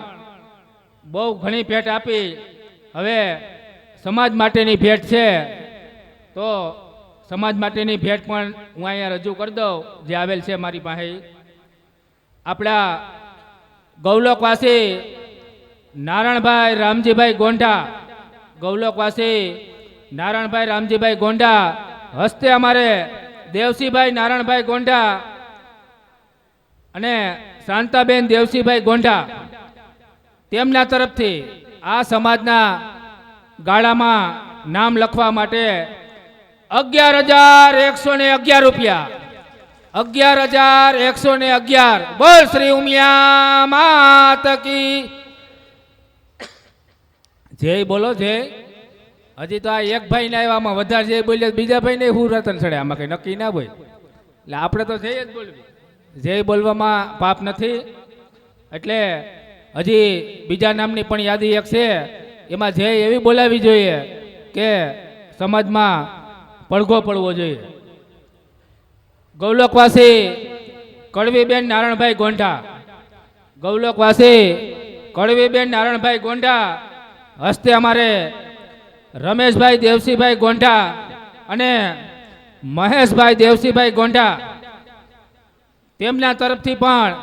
બહુ ઘણી ભેટ આપી. હવે સમાજ માટેની ભેટ છે તો સમાજ માટેની ભેટ પણ હું અહીંયા રજૂ કરી દઉં જે આવેલ છે મારી પાસે. આપણા ગૌલકવાસી નારાયણભાઈ રામજીભાઈ ગોંઢા, ગૌલકવાસી નારાયણભાઈ રામજીભાઈ ગોંઢા, હસ્તે અમારે દેવસીભાઈ નારાયણભાઈ ગોંઢા અને શાંતાબેન દેવસીભાઈ ગોંઢા, તેમના તરફથી આ સમાજના ગાળામાં નામ લખવા માટે 11,111 રૂપિયા, 11,111. બોલ શ્રી ઉમિયા માત કી જય. બોલો જય. હજી તો આ એક ભાઈ ને આવ્યામાં વધારે જય બોલ્યા, બીજા ભાઈ ને હું રતન ચડે, આમાં કઈ નક્કી ના હોય. એટલે આપણે તો જય જ બોલવી, જય બોલવામાં પાપ નથી. એટલે હજી બીજા નામની પણ યાદી એક છે, એમાં જય એવી બોલાવી જોઈએ કે સમાજમાં પડઘો પડવો જોઈએ. ગૌલકવાસી કડવીબેન નારાયણભાઈ ગોંઢા, ગૌલકવાસી કડવીબેન નારાયણભાઈ ગોંઢા, હસ્તે અમારે રમેશભાઈ દેવસીભાઈ ગોંઢા અને મહેશભાઈ દેવસીભાઈ ગોંઢા, તેમના તરફથી પણ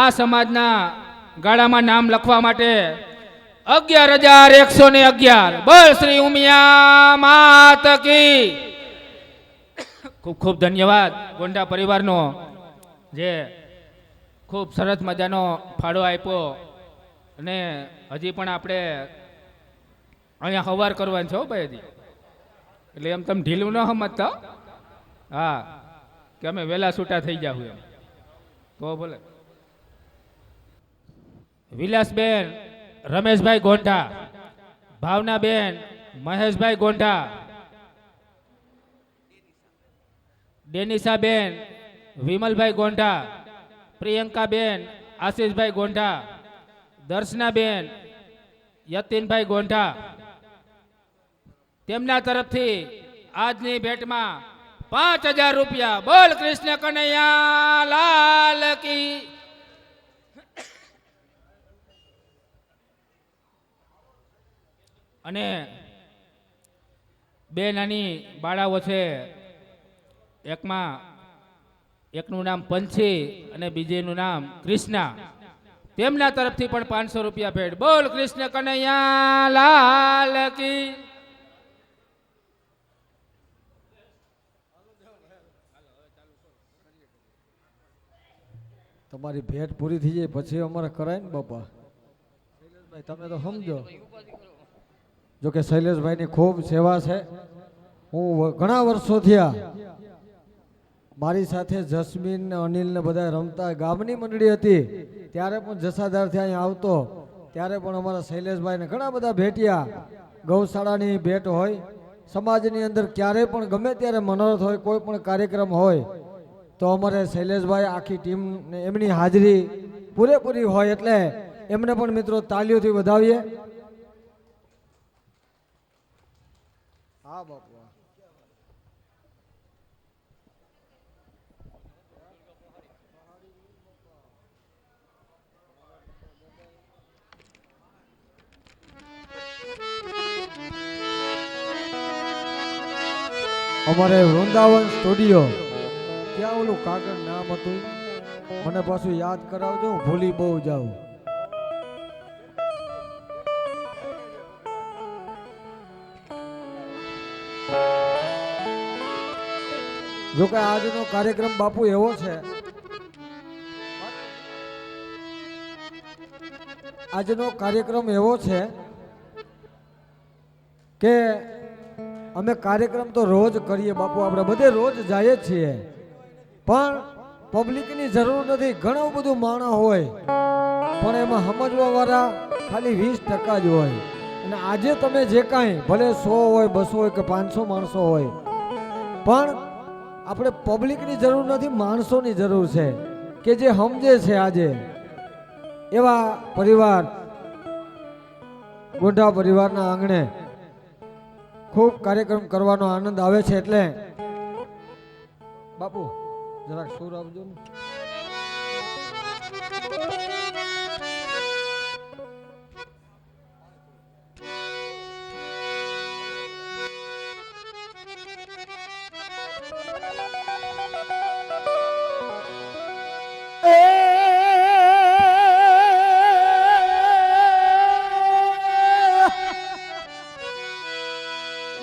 આ સમાજના ગાળામાં નામ લખવા માટે 11,111. બોલ શ્રી ઉમિયા માત કી. ખૂબ ખૂબ ધન્યવાદ ગોંડા પરિવારનો, જે ખૂબ સરસ મજાનો ફાળો આપ્યો. અને હજી પણ આપણે અહીંયા હવાર કરવાનું છે હો ભાઈ હજી, એટલે એમ તમે ઢીલું ન સમજતા. હા, કે અમે વહેલા છૂટા થઈ જાવ એમ તો ભલે. વિલાસબેન રમેશભાઈ ગોંઢા, ભાવનાબેન મહેશભાઈ ગોંઢા, ડેનિસાબેન વિમલભાઈ ગોંઢા, પ્રિયંકાબેન આશીષભાઈ ગોંઢા, દર્શનાબેન યતીનભાઈ ગોંઢા, તેમના તરફથી આજની ભેટમાં 5,000 રૂપિયા. બોલ કૃષ્ણ કનૈયા લાલ કી. અને બે નાની બાળાઓ છે, એકનું નામ પંછી અને બીજેનું નામ કૃષ્ણા, તેમના તરફથી પણ 500 રૂપિયા ભેટ. બોલ કૃષ્ણ કનૈયા લાલ કી. તમારી ભેટ પૂરી થઈ જાય પછી અમારે કરાય ને બાપા. શૈલેષભાઈ તમે તો સમજો, જો કે શૈલેષભાઈની ખૂબ સેવા છે. હું ઘણા વર્ષો થયા મારી સાથે જસ્મીન ને અનિલ ને બધા રમતા, ગામની મંડળી હતી ત્યારે પણ જસાધારથી અહીં આવતો, ત્યારે પણ અમારા શૈલેષભાઈને ઘણા બધા ભેટ્યા. ગૌશાળાની ભેટ હોય, સમાજની અંદર ક્યારેય પણ ગમે ત્યારે મનોરથ હોય, કોઈ પણ કાર્યક્રમ હોય તો અમારે શૈલેષભાઈ આખી ટીમ એમની હાજરી પૂરેપૂરી હોય, એટલે એમને પણ મિત્રો તાલીઓથી વધાવીએ. હા બાપુ. અમારે વૃંદાવન સ્ટુડિયો, ક્યાં ઓલું કાગળ નામ હતું, મને પાછું યાદ કરાવજો, હું ભૂલી બહુ જાઉં. જો કે આજનો કાર્યક્રમ બાપુ એવો છે, આજનો કાર્યક્રમ એવો છે કે અમે કાર્યક્રમ તો રોજ કરીએ બાપુ, આપણે બધે રોજ જઈએ છીએ, પણ પબ્લિકની જરૂર નથી. ઘણું બધું માણસ હોય પણ એમાં સમજવા વાળા ખાલી 20% જ હોય. અને આજે તમે જે કાંઈ ભલે 100 હોય, 200 હોય કે 500 માણસો હોય, પણ આપણે પબ્લિકની જરૂર નથી, માણસોની જરૂર છે કે જે સમજે છે. આજે એવા પરિવાર, ગોઢા પરિવારના આંગણે ખૂબ કાર્યક્રમ કરવાનો આનંદ આવે છે. એટલે બાપુ જરાક સુર આપજો ને.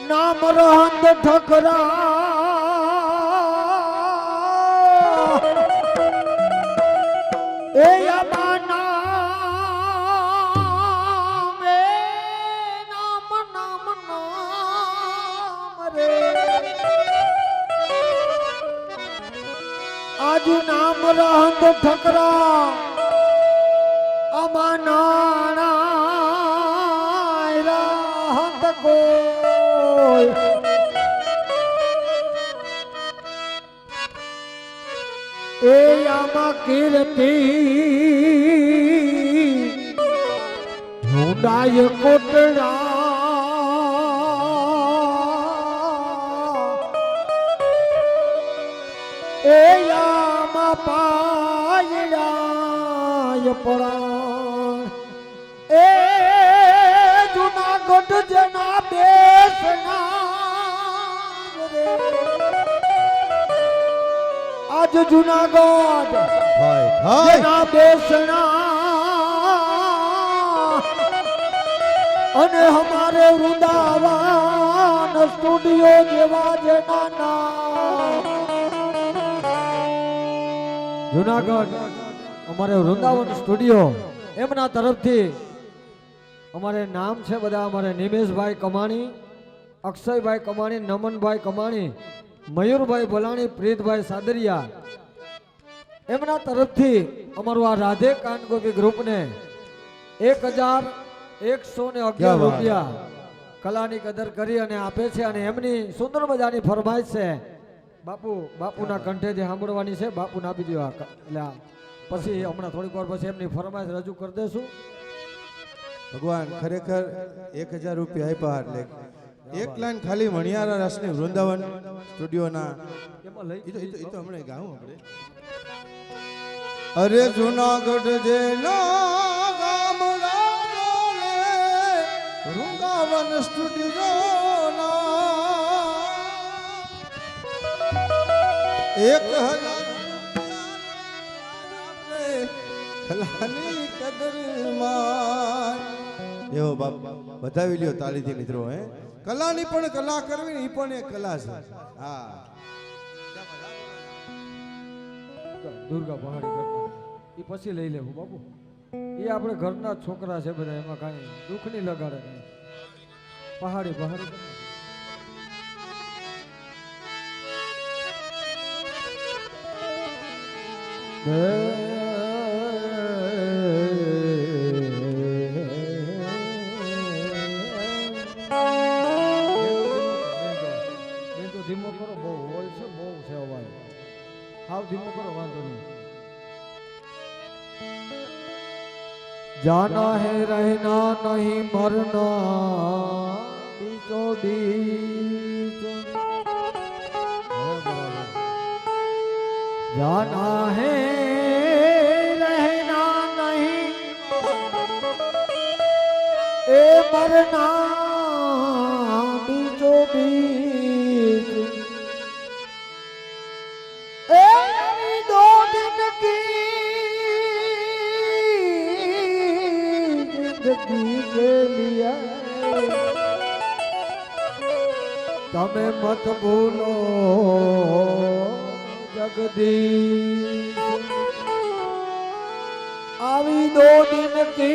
નામ રહંદ ઠકરા એ નામ નામ રે આજ નામ રહંદ ઠકરા અમા નાણા રહંદ કો એ આમાં કીર્તિ હુડાય કોટડા એ આમાં પાયડાય પડા એ જુનાગઢ જેના બેસના આજ જુનાગઢ જેના બેસના અને હમારે વૃંદાવન સ્ટુડિયો જેવા જેના નામ. જુનાગઢ અમારે વૃંદાવન સ્ટુડિયો એમના તરફથી અમારે નામ છે બધા. અમારે નિમેશભાઈ કમાણી, અક્ષયભાઈ કમાણી, નમનભાઈ કમાણી, મયુરભાઈ ભલાણી, પ્રીતભાઈ સાદરિયા, એમના તરફથી અમારું આ રાધે કાનગોપી ગ્રુપને 1111 રૂપિયા કલાની કદર કરી અને આપે છે. અને એમની સુંદર મજાની ફરમાઈશ છે બાપુના કંઠેથી સાંભળવાની છે. બાપુને આપી દો. એટલે પછી હમણાં થોડીક વાર પછી એમની ફરમાઈશ રજૂ કરી દેશું. ભગવાન ખરેખર 1000 રૂપિયા આપ્યા એટલે એક લાઈન ખાલી મણિયારા રાસની વૃંદાવન સ્ટુડિયોના એમાં લઈ એ તો હમણાં ગાવું આપણે. અરે જુનાગઢ જેનો ગામડા ડોલે વૃંદાવન સ્ટુડિયોના 1000 ખલાની કદરમાં એવો બાપ વધાવી લ્યો તાળીથી મિત્રો. હે કલાની પણ કલા કરવી ને એ પણ એક કલા છે. હા દુર્ગા પહાડી ઘરના એ પછી લઈ લેવું બાપુ. એ આપણે ઘરના છોકરા છે બધા, એમાં કાંઈ દુઃખ નહીં લગાડે. પહાડી પહાડી ધીમો કરો, બહુ હોય છે, બહુ છે અવાજ. હાવ ધીમો કરો, વાંધો નહીં. जाना है रहना नहीं मरना बीचो बीच, जाना है रहना नहीं ए मरना बीचो बीच, ए दो दिन की जिंदगी के लिए તમે મત ભૂલો जगदीश आवी दो दिन की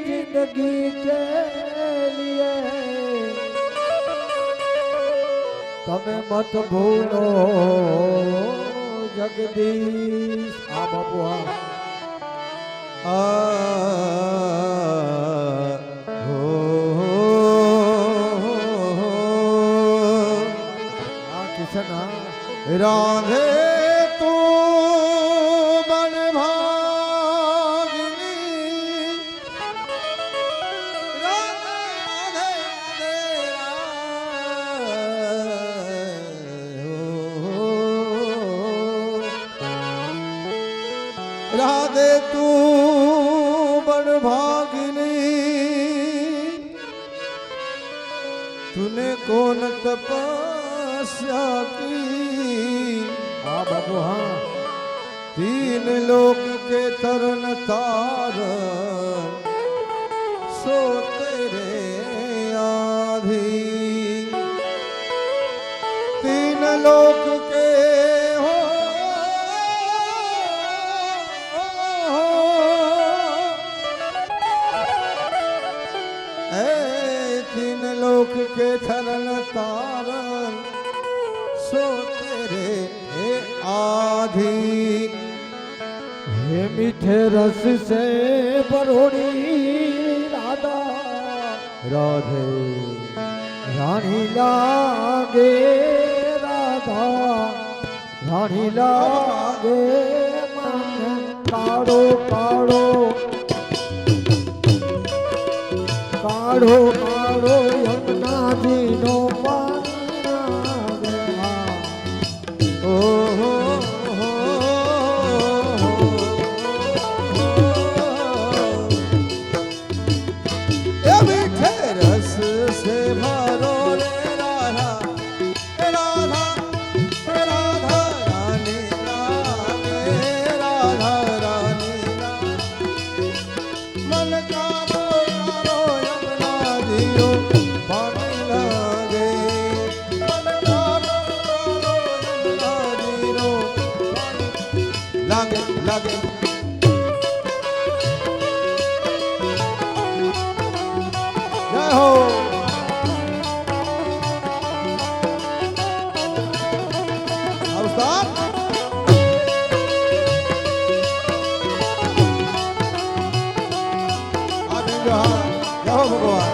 जिंदगी के लिए તમે મત ભૂલો જગદીશ આ બાપુ આ કિશન રાધે તું બન ભાગની રાધે રાધે રાધે રાધે તું બન ભાગની तूने कौन तपस्या की આ બાપુ હા तीन लोक के तरन तारन सो तेरे आधी तीन लोक के हो ए तीन लोक के तरन तारन सो तेरे आधी हे मीठे रस से परोड़ी राधा राधे रानी लागे राधा रानी लागे मन काढ़ो काढ़ो काढ़ो काढ़ो यमुना जी नो पानी लागे ओ हो मीठे रस से भरो रे राधा राधा राधा रानी राधे राधा रानी मन कारो कारो यमुना जियो पानी लागे मन कारो कारो यमुना जियो पानी लागे लागे जय हो और उस्ताद आप जो हाँ जय हो भगवान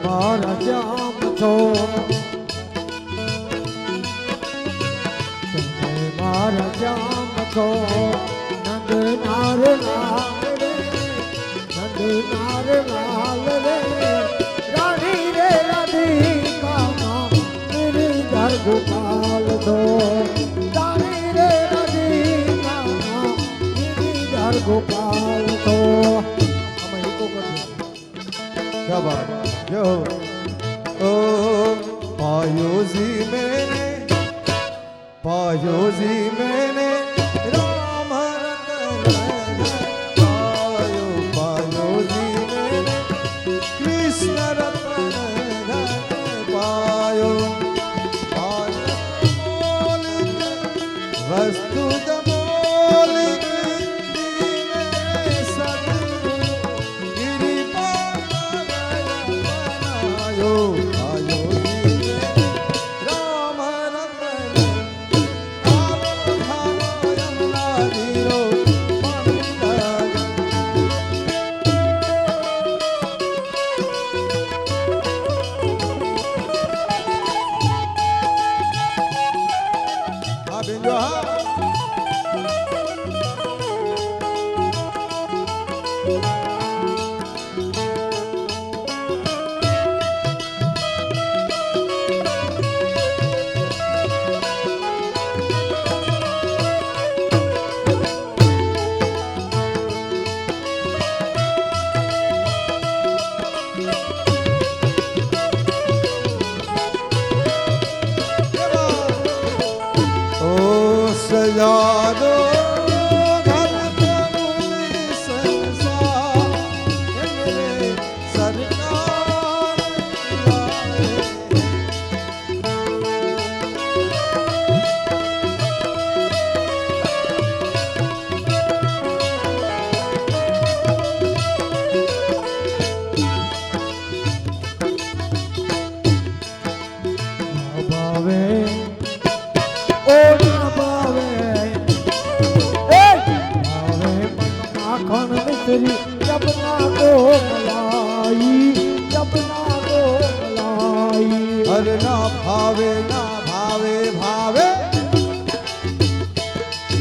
મારા જામ છો તમે મારા જામ છો નંદ નાર લાલ રે નંદ નાર લાલ રે રાણી રે રાધિકા નામ મેરે ઘર ગોપાલ દો રાણી રે રાધિકા નામ મેરે ઘર ગોપાલ દો અમે એકો કરીએ क्या बात जो ओ पायो जी मैंने राम रतन पायो पायो जी मैंने कृष्ण रतन पायो पायो वस्तु दमोलिक दीन सतगुरु गिरि आयो आयो राम रतन यमुना जीरो જાદો ઘર કરું સંસાર એમને સરકાર લાવે. ભાવે ઓ ના ભાવે એ ભાવે માખણ મિશ્રી જબના ગો મલાઈ જબના ગો મલાઈ અરે ના ભાવે ભાવે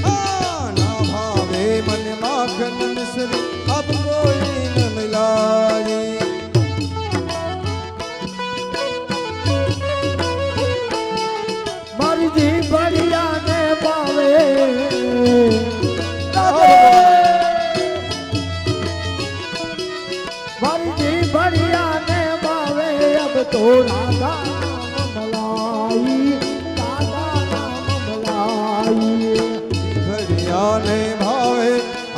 ના ભાવે મને માખન મિશ્રી અબ કોઈ ન મિલાઈ. મારી જી બળિયા ને ભાવે મારી જી બળિયા ને ભાવે અબ તો રાધા નામ મલાઈ રાધા નામ મલાઈ ઘડિયાને ભાવે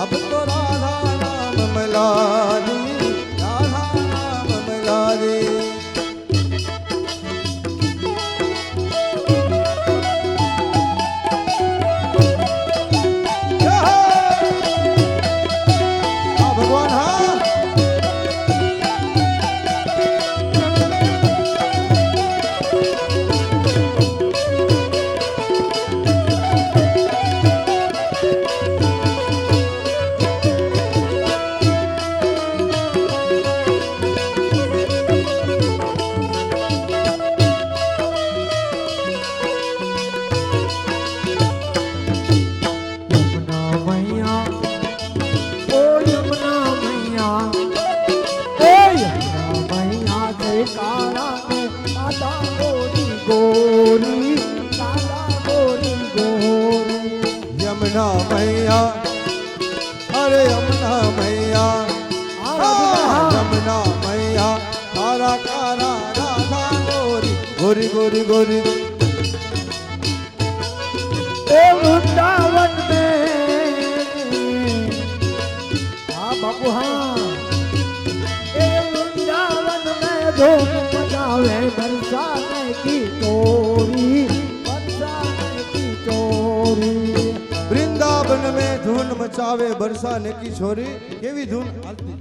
અબ તો રાધા નામ મલારી રાધા નામ મલારી. હા ભગવાન હા. યમુના મૈયા ઓ યમુના મૈયા એ યમુના મૈયા જય કાળા ને દાદા ગોરી ગોરી દાદા ગોરી ગોરી યમુના મૈયા અરે યમુના મૈયા યમુના મૈયા કારા કારા રાધા ગોરી ગોરી ગોરી ગોરી. ए वृंदावन में हाँ बाबू हाँ ए वृंदावन में धूम मचावे बरसाने की चोरी बरसाने की चोरी. वृंदावन में धून मचावे बरसाने की छोरी. केवी धून हालती?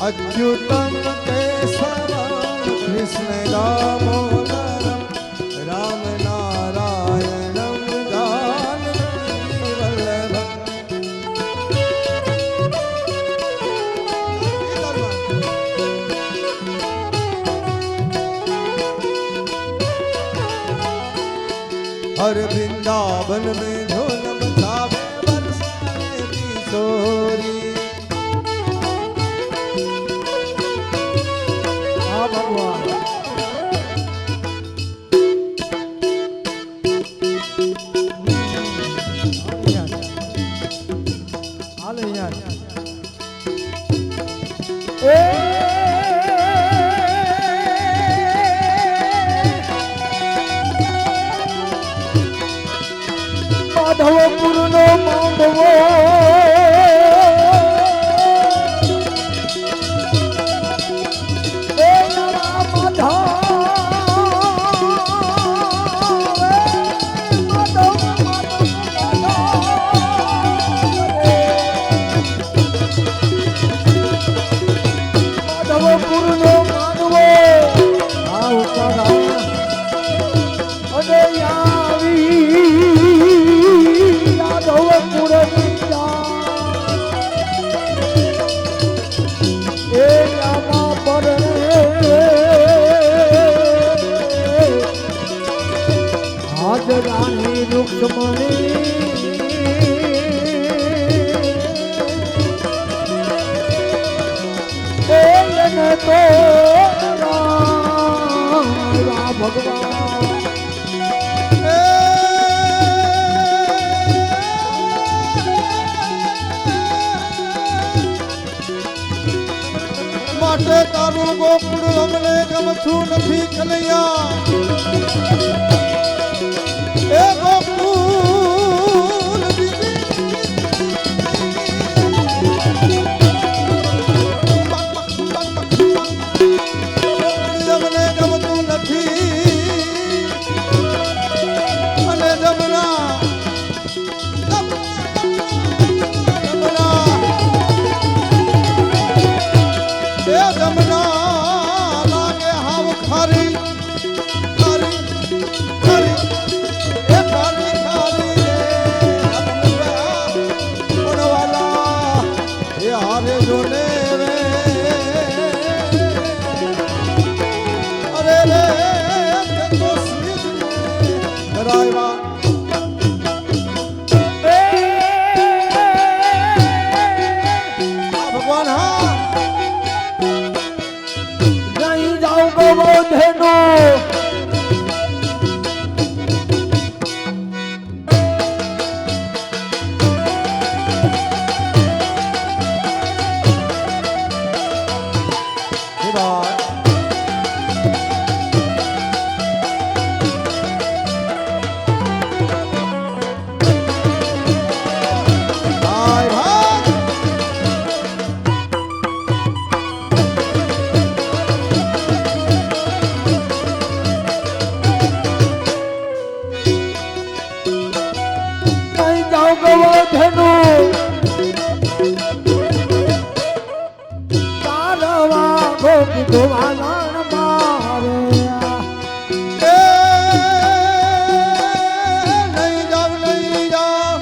अच्युतम केशवम कृष्ण दामोदरम राम नारायणम जानकी वल्लभम. हर वृंदावन में धून मचावे बरसाने की छोरी. हाँ भगवान हाल यार માધવપુર નો માંડવો એ નવા માધવપુર નો માંડવો આ ઉપાડા અને આવી યાદવપુર એ રામા પર આજ રાણી રૂક્ષ્મણી એને તો રામ ભગવાન માટે તારું ગોકુળ અમને ગમતું નથી કનૈયા. એ ગોકુળ દીદી જમને ગમતું નથી અને જમના એ જમના લાગે હાવ ખારી ખારી ખારી એ ખારી ખારી રે કોણવાલા એ હારે જોને રે અરે રે તો સ્મિત રાયવા ભગવાન હા નહીં જાઉં ગોવર્ધનો ભાઈ ભાઈ નહીં જાઉં ગોવર્ધનો તારવા ગોપી ગોવાલણ મારે એ નહીં જાવ નહીં જાવ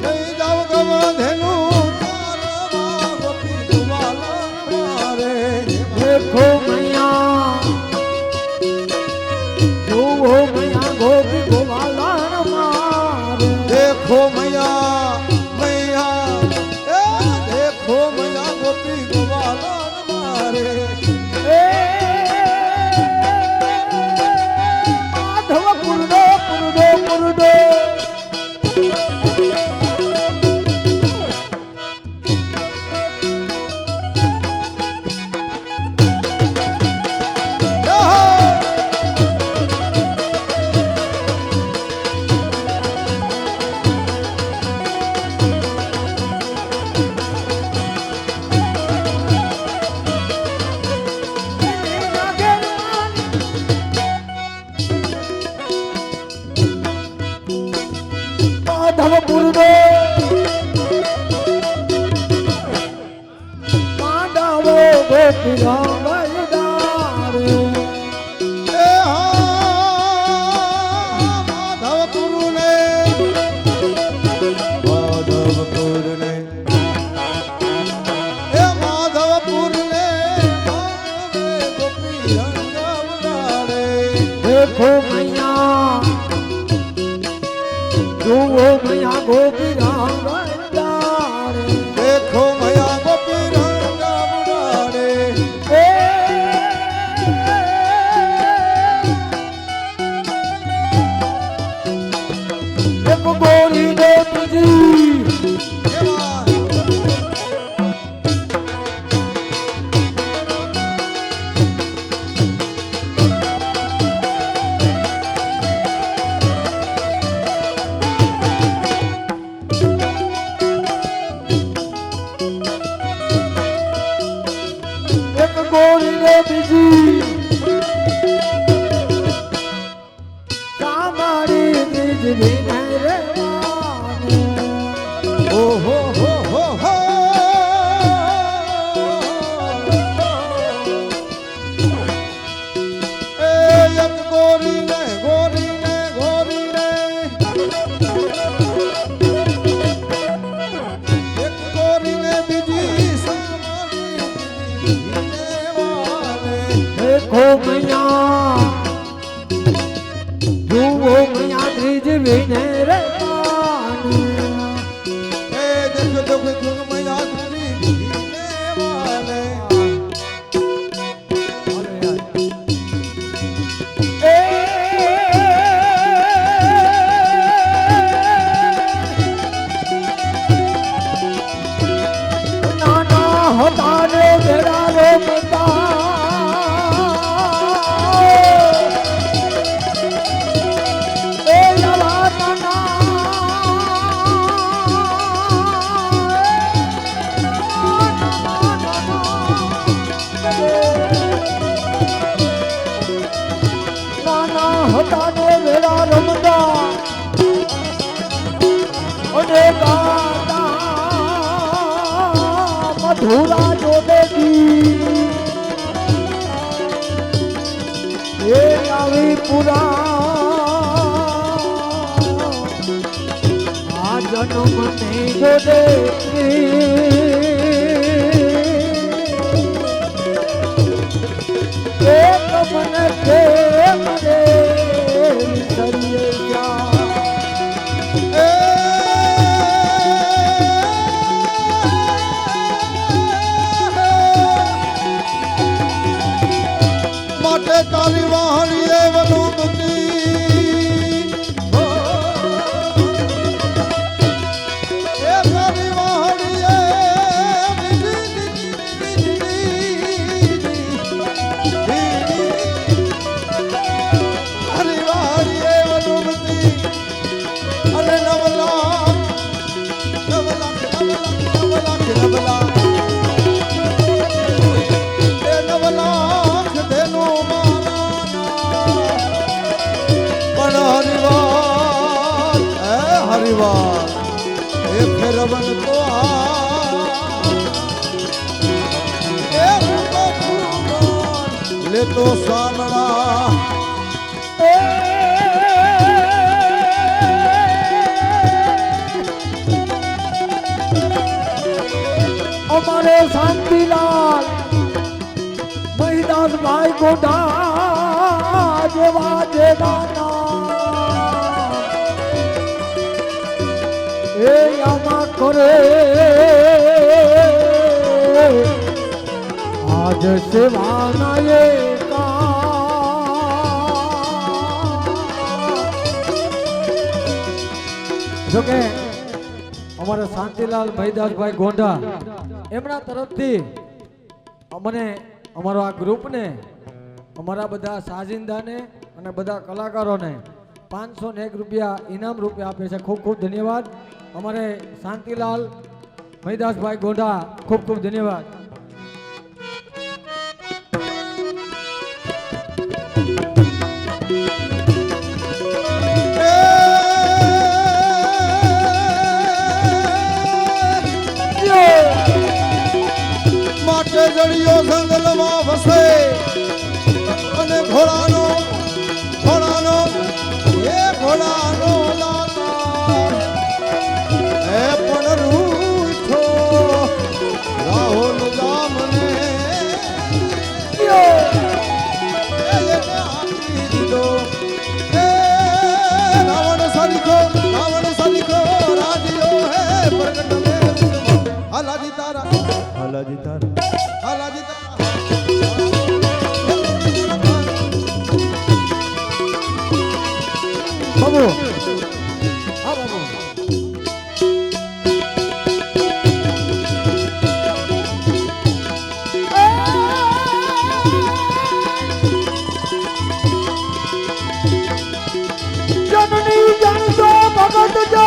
નહીં જાવ ગવધેનું તારવા ગોપી ગોવાલણ મારે દેખો મૈયા જોવો મૈયા ગોપી ગોવાલણ મારે देखो मैया मैया ए देखो मैया गोपी गोवालन मारे એ માધવ પુરડો પુરડો પુરડો માધવ પુરડો માધવો ગોપી રામદારે ए हाँ माधवपुर ने माधवपुर ने ए माधवपुर ने गोपी रंगवलारे देखो मैया જોવો મૈયા ગોપી રામદારે देखो मैया गोपी रंगवलारे એ એક ગોરી ને બીજી એક ગોરી ને બીજી કામારી બીજલી ને રે માને ओ हो हो ए एक गोरी ने गोरी ने गोरी ने एक गोरी ने बीजी सामानी ने वाले देखो मैया જુઓ મૈયા ત્રીજવી ને રે માને ए देखो देखो तुम मैया तुरी ने वाले નાના હતા ને ભેળા રો મધુરા જોડેજી એ આવી પુરા આ જન્મ ની જોડેજી એક મને છે મને સરિયે માટે તારી વાહણીએ વનોમતી એ તારી વાહણીએ તારી વાહણીએ વનોમતી અને નવલા નવલા નવલા નવલા એ નવલા દેનો હરિવાર એ ફેરવન તો લે તો સામણા અમારે શાંતિલાલ મહિદાસ ભાઈ ગોઢા જેવા જેના એ આમાં કરે આજ સેવાના એ જોકે અમારા શાંતિલાલ મહિદાસભાઈ ગોંડા એમના તરફથી અમને અમારો આ ગ્રુપને અમારા બધા સાજિંદાને અને બધા કલાકારોને 501 રૂપિયા ઇનામ રૂપે આપે છે. ખૂબ ખૂબ ધન્યવાદ. અમારે શાંતિલાલ મહિદાસભાઈ ગોંડા ખૂબ ખૂબ ધન્યવાદ. માટે જડિયો જંગલમાં વસે અને ઘોડાનો એ ઘોડાનો લાતા એ પણ રૂઠો રાહુલ જામને એને આપી દીધો એ રાવણ સરીખો રાજીઓ હે પ્રગટ મેં હલાજી તારા હલાજી તારા બાબુ હા બાબુ જનની જાણતો ભગત જો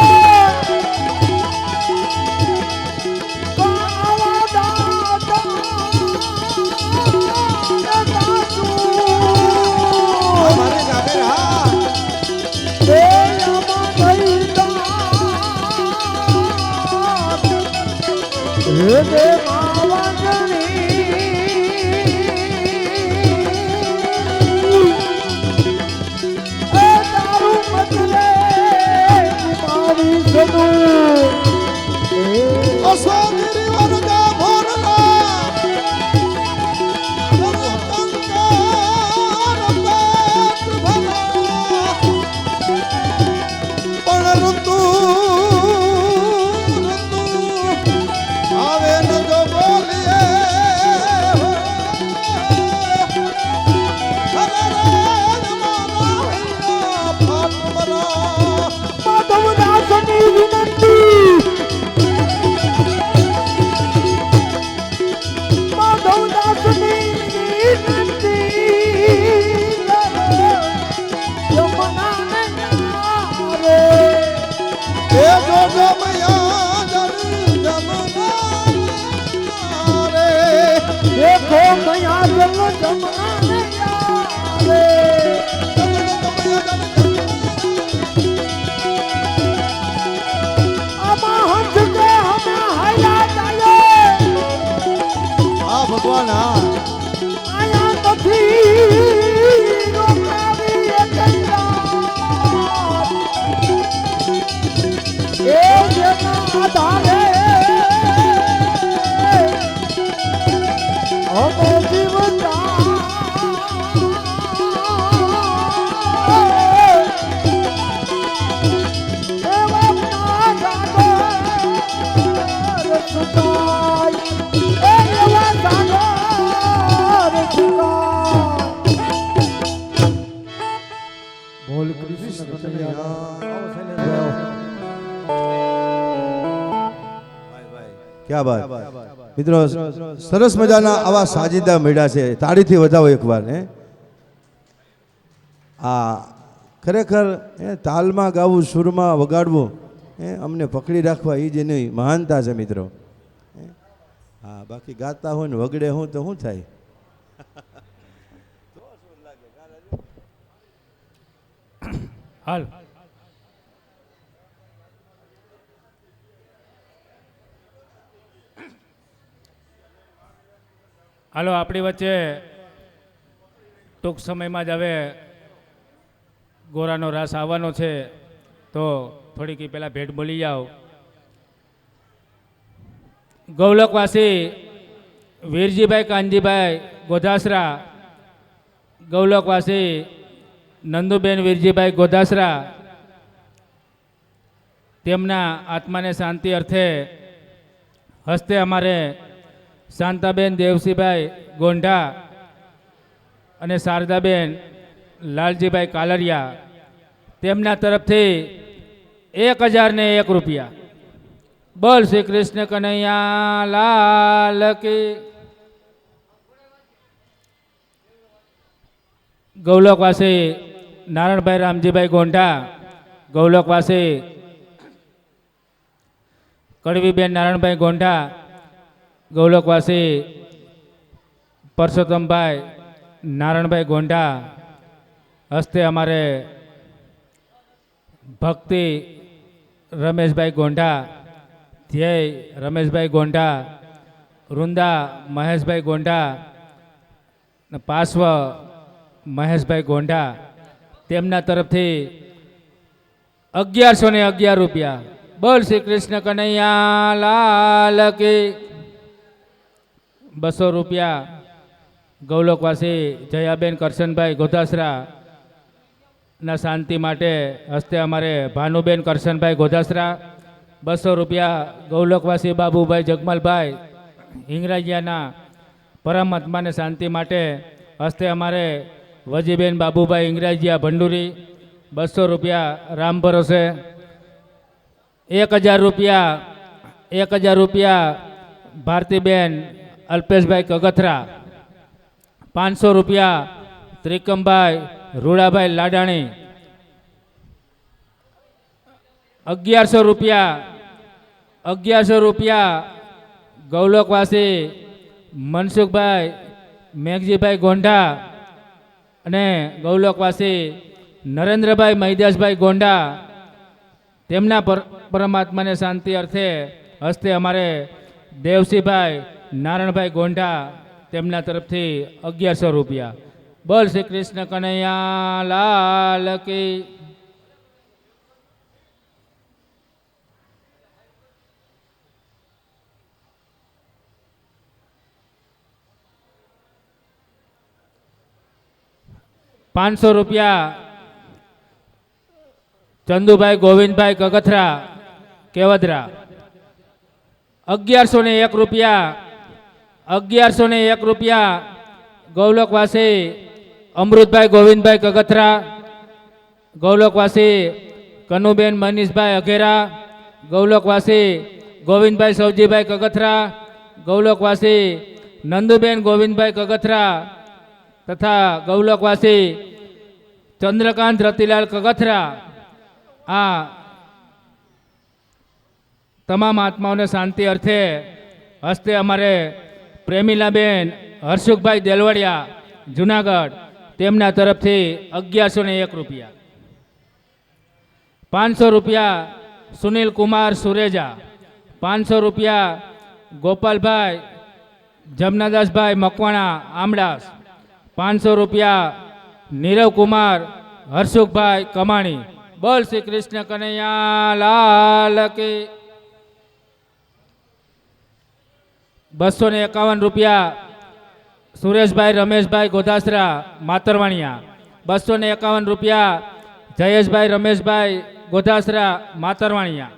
હે માવંજની એ તારું મતલે મારી સદુ અસો ગિરિવર જા ભોરલા પણ ઋતુ આવે ન જો બોલીએ માધવદાસની વિનંતી માધવદાસની વિનંતી યમુનાને રે એ જો જમયા જમના રે દેખો મયા જમ જમનાને રે આમાં હંસ કે હમે હાલા જાયે બોલ કૃષ્ણ કનૈયા આવો શૈલેષભાઈ આવો. ક્યાં બાત મિત્રો, સરસ મજાના આવા સાજીદા મળ્યા છે. તાળીથી વધાવો એકવાર. હે આ ખરેખર તાલમાં ગાવું, સુરમાં વગાડવું, અમને પકડી રાખવા એ જ એની મહાનતા છે મિત્રો. હા, બાકી ગાતા હોય ને વગડે હું તો શું થાય? હાલ હાલો, આપણી વચ્ચે ટૂંક સમયમાં જ હવે ગોરાનો રાસ આવવાનો છે, તો થોડીક પહેલાં ભેટ બોલી જાઓ. ગૌલકવાસી વીરજીભાઈ કાનજીભાઈ ગોધાસરા, ગૌલકવાસી નંદુબેન વીરજીભાઈ ગોધાસરા, તેમના આત્માને શાંતિ અર્થે હસ્તે અમારે શાંતાબેન દેવસીભાઈ ગોંઢા અને શારદાબેન લાલજીભાઈ કાલરિયા, તેમના તરફથી 1001 રૂપિયા. બોલ શ્રી કૃષ્ણ કનૈયા લાલ કી. ગૌલકવાસી નારણભાઈ રામજીભાઈ ગોંઢા, ગૌલકવાસી કડવીબેન નારણભાઈ ગોંઢા, ગૌલકવાસી પરસોત્તમભાઈ નારણભાઈ ગોંઢા, હસ્તે અમારે ભક્તિ રમેશભાઈ ગોંઢા, ધ્યેય રમેશભાઈ ગોંઢા, વૃંદા મહેશભાઈ ગોંઢા, પાર્શ્વ મહેશભાઈ ગોંઢા, તેમના તરફથી 1111 રૂપિયા. બોલ શ્રી કૃષ્ણ કનૈયા લાલ કી. 200 રૂપિયા ગૌલકવાસી જયાબેન કરશનભાઈ ગોધાસરા ના શાંતિ માટે હસ્તે અમારે ભાનુબેન કરશનભાઈ ગોધાસરા. 200 રૂપિયા ગૌલકવાસી બાબુભાઈ જગમલભાઈ હિંગરાજિયાના પરમાત્માને શાંતિ માટે હસ્તે અમારે વજીબેન બાબુભાઈ હિંગરાજિયા ભંડુરી. 200 રૂપિયા રામ ભરોસે. 1000 રૂપિયા 1000 રૂપિયા ભારતીબેન અલ્પેશભાઈ કગથરા. 500 રૂપિયા ત્રિકમભાઈ રૂડાભાઈ લાડાણી. 1100 રૂપિયા 1100 રૂપિયા ગૌલકવાસી મનસુખભાઈ મેઘજીભાઈ ગોંઢા અને ગૌલકવાસી નરેન્દ્રભાઈ મહિદાસભાઈ ગોંઢા, તેમના પરમાત્માને શાંતિ અર્થે હસ્તે અમારે દેવસીભાઈ નારણભાઈ ગોંઢા, તેમના તરફથી 1100 રૂપિયા. બોલ શ્રી કૃષ્ણ કનૈયા લાલ કી. ₹500 રૂપિયા ચંદુભાઈ ગોવિંદભાઈ કગથરા કેવદરા. 1101 રૂપિયા 1101 રૂપિયા ગૌલકવાસી અમૃતભાઈ ગોવિંદભાઈ કગથરા, ગૌલકવાસી કનુબેન મનીષભાઈ અઘેરા, ગૌલકવાસી ગોવિંદભાઈ સૌજીભાઈ કગથરા, ગૌલકવાસી નંદુબેન ગોવિંદભાઈ કગથરા તથા ગૌલકવાસી ચંદ્રકાંત રતિલાલ કગથરા. આ તમામ આત્માઓને શાંતિ અર્થે હસ્તે અમારે પ્રેમીલાબેન હર્ષુખભાઈ દેલવડિયા જુનાગઢ, તેમના તરફથી 1101 રૂપિયા. 500 રૂપિયા સુનિલ કુમાર સુરેજા. 500 રૂપિયા ગોપાલભાઈ જમનાદાસભાઈ મકવાણા આમડાસ. રૂપિયા નીરવ કુમાર હર્ષુખભાઈ કમાણી. બોલ શ્રી કૃષ્ણ કનૈયા લાલ કી. 251 રૂપિયા સુરેશભાઈ રમેશભાઈ ગોધાસરા માતરવાણિયા. 251 રૂપિયા જયેશભાઈ રમેશભાઈ ગોધાસરા માતરવાણિયા.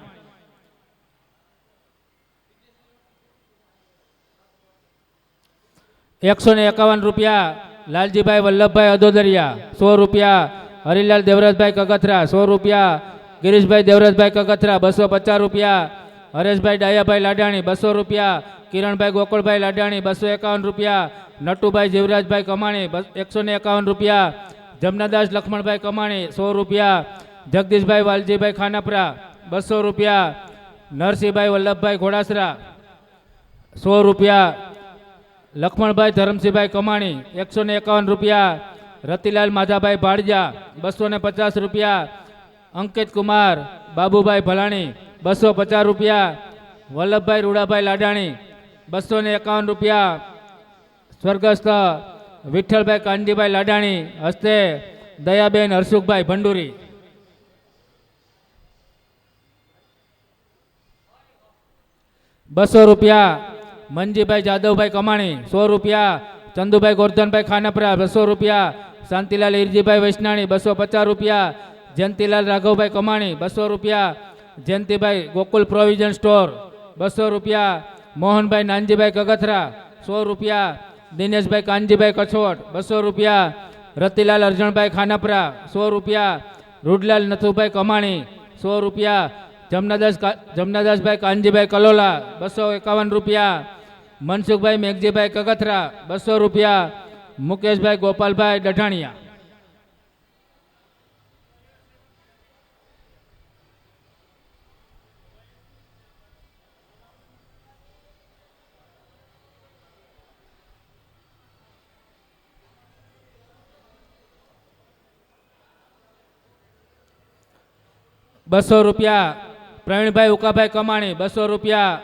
151 રૂપિયા લાલજીભાઈ વલ્લભભાઈ અદોદરિયા. 100 રૂપિયા હરિલાલ દેવરાજભાઈ કગથરા. 100 રૂપિયા ગિરીશભાઈ દેવરાજભાઈ કગથરા. 250 રૂપિયા હરેશભાઈ ડાયાભાઈ લાડાણી. 200 રૂપિયા કિરણભાઈ ગોકળભાઈ લાડાણી. 251 રૂપિયા નટુભાઈ જીવરાજભાઈ કમાણી. 151 રૂપિયા જમનાદાસ લક્ષ્મણભાઈ કમાણી. 100 રૂપિયા જગદીશભાઈ વાલજીભાઈ ખાનાપરા. 200 રૂપિયા નરસિંહભાઈ વલ્લભભાઈ ઘોડાસરા. 100 રૂપિયા લક્ષ્મણભાઈ ધરમસિંહભાઈ કમાણી. 151 રૂપિયા રતિલાલ માધાભાઈ ભાડજા. 250 રૂપિયા અંકિત કુમાર બાબુભાઈ ભલાણી. 250 રૂપિયા વલ્લભભાઈ રૂડાભાઈ લાડાણી. 251 રૂપિયા સ્વર્ગસ્થ વિઠ્ઠલભાઈ કાનજીભાઈ લાડાણી હસ્તે દયાબેન હરસુખભાઈ ભંડુરી. 200 રૂપિયા મંજીભાઈ જાદવભાઈ કમાણી. 100 રૂપિયા ચંદુભાઈ ગોરધનભાઈ ખાનપરા. 200 રૂપિયા શાંતિલાલ હિરજીભાઈ વૈષ્ણાણી. 250 રૂપિયા જયંતિલાલ રાઘવભાઈ કમાણી. 200 રૂપિયા જયંતિભાઈ ગોકુલ પ્રોવિઝન સ્ટોર. 200 રૂપિયા મોહનભાઈ નાનજીભાઈ કગથરા. 100 રૂપિયા દિનેશભાઈ કાનજીભાઈ કછોટ. 200 રૂપિયા રતિલાલ અર્જણભાઈ ખાનપરા. 100 રૂપિયા રૂડલાલ નથુભાઈ કમાણી. 100 રૂપિયા જમનાદાસભાઈ કાનજીભાઈ કલોલા. 251 રૂપિયા મનસુખભાઈ મેઘજીભાઈ કગથરા. 200 રૂપિયા મુકેશભાઈ ગોપાલભાઈ ડઢાણિયા. બસો રૂપિયા પ્રવીણભાઈ ઉકાભાઈ કમાણી. 200 રૂપિયા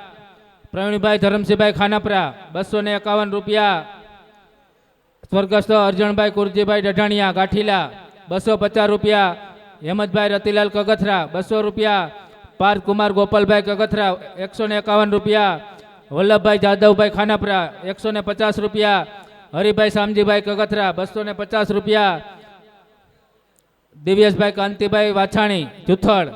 પ્રવીણભાઈ ધરમસિંહભાઈ ખાનાપરા. 251 રૂપિયા સ્વર્ગસ્થ અર્જણભાઈ કુરજીભાઈ ડઢાણિયા ગાંઠીલા. 250 રૂપિયા હેમંતભાઈ રતિલાલ કગથરા. 200 રૂપિયા પાર્થ કુમાર ગોપાલભાઈ કગથરા. 151 રૂપિયા વલ્લભભાઈ જાદવભાઈ ખાનાપરા. 150 રૂપિયા હરિભાઈ શામજીભાઈ કગથરા. 250 રૂપિયા દિવ્યેશભાઈ કાંતિભાઈ વાછાણી જુથડ.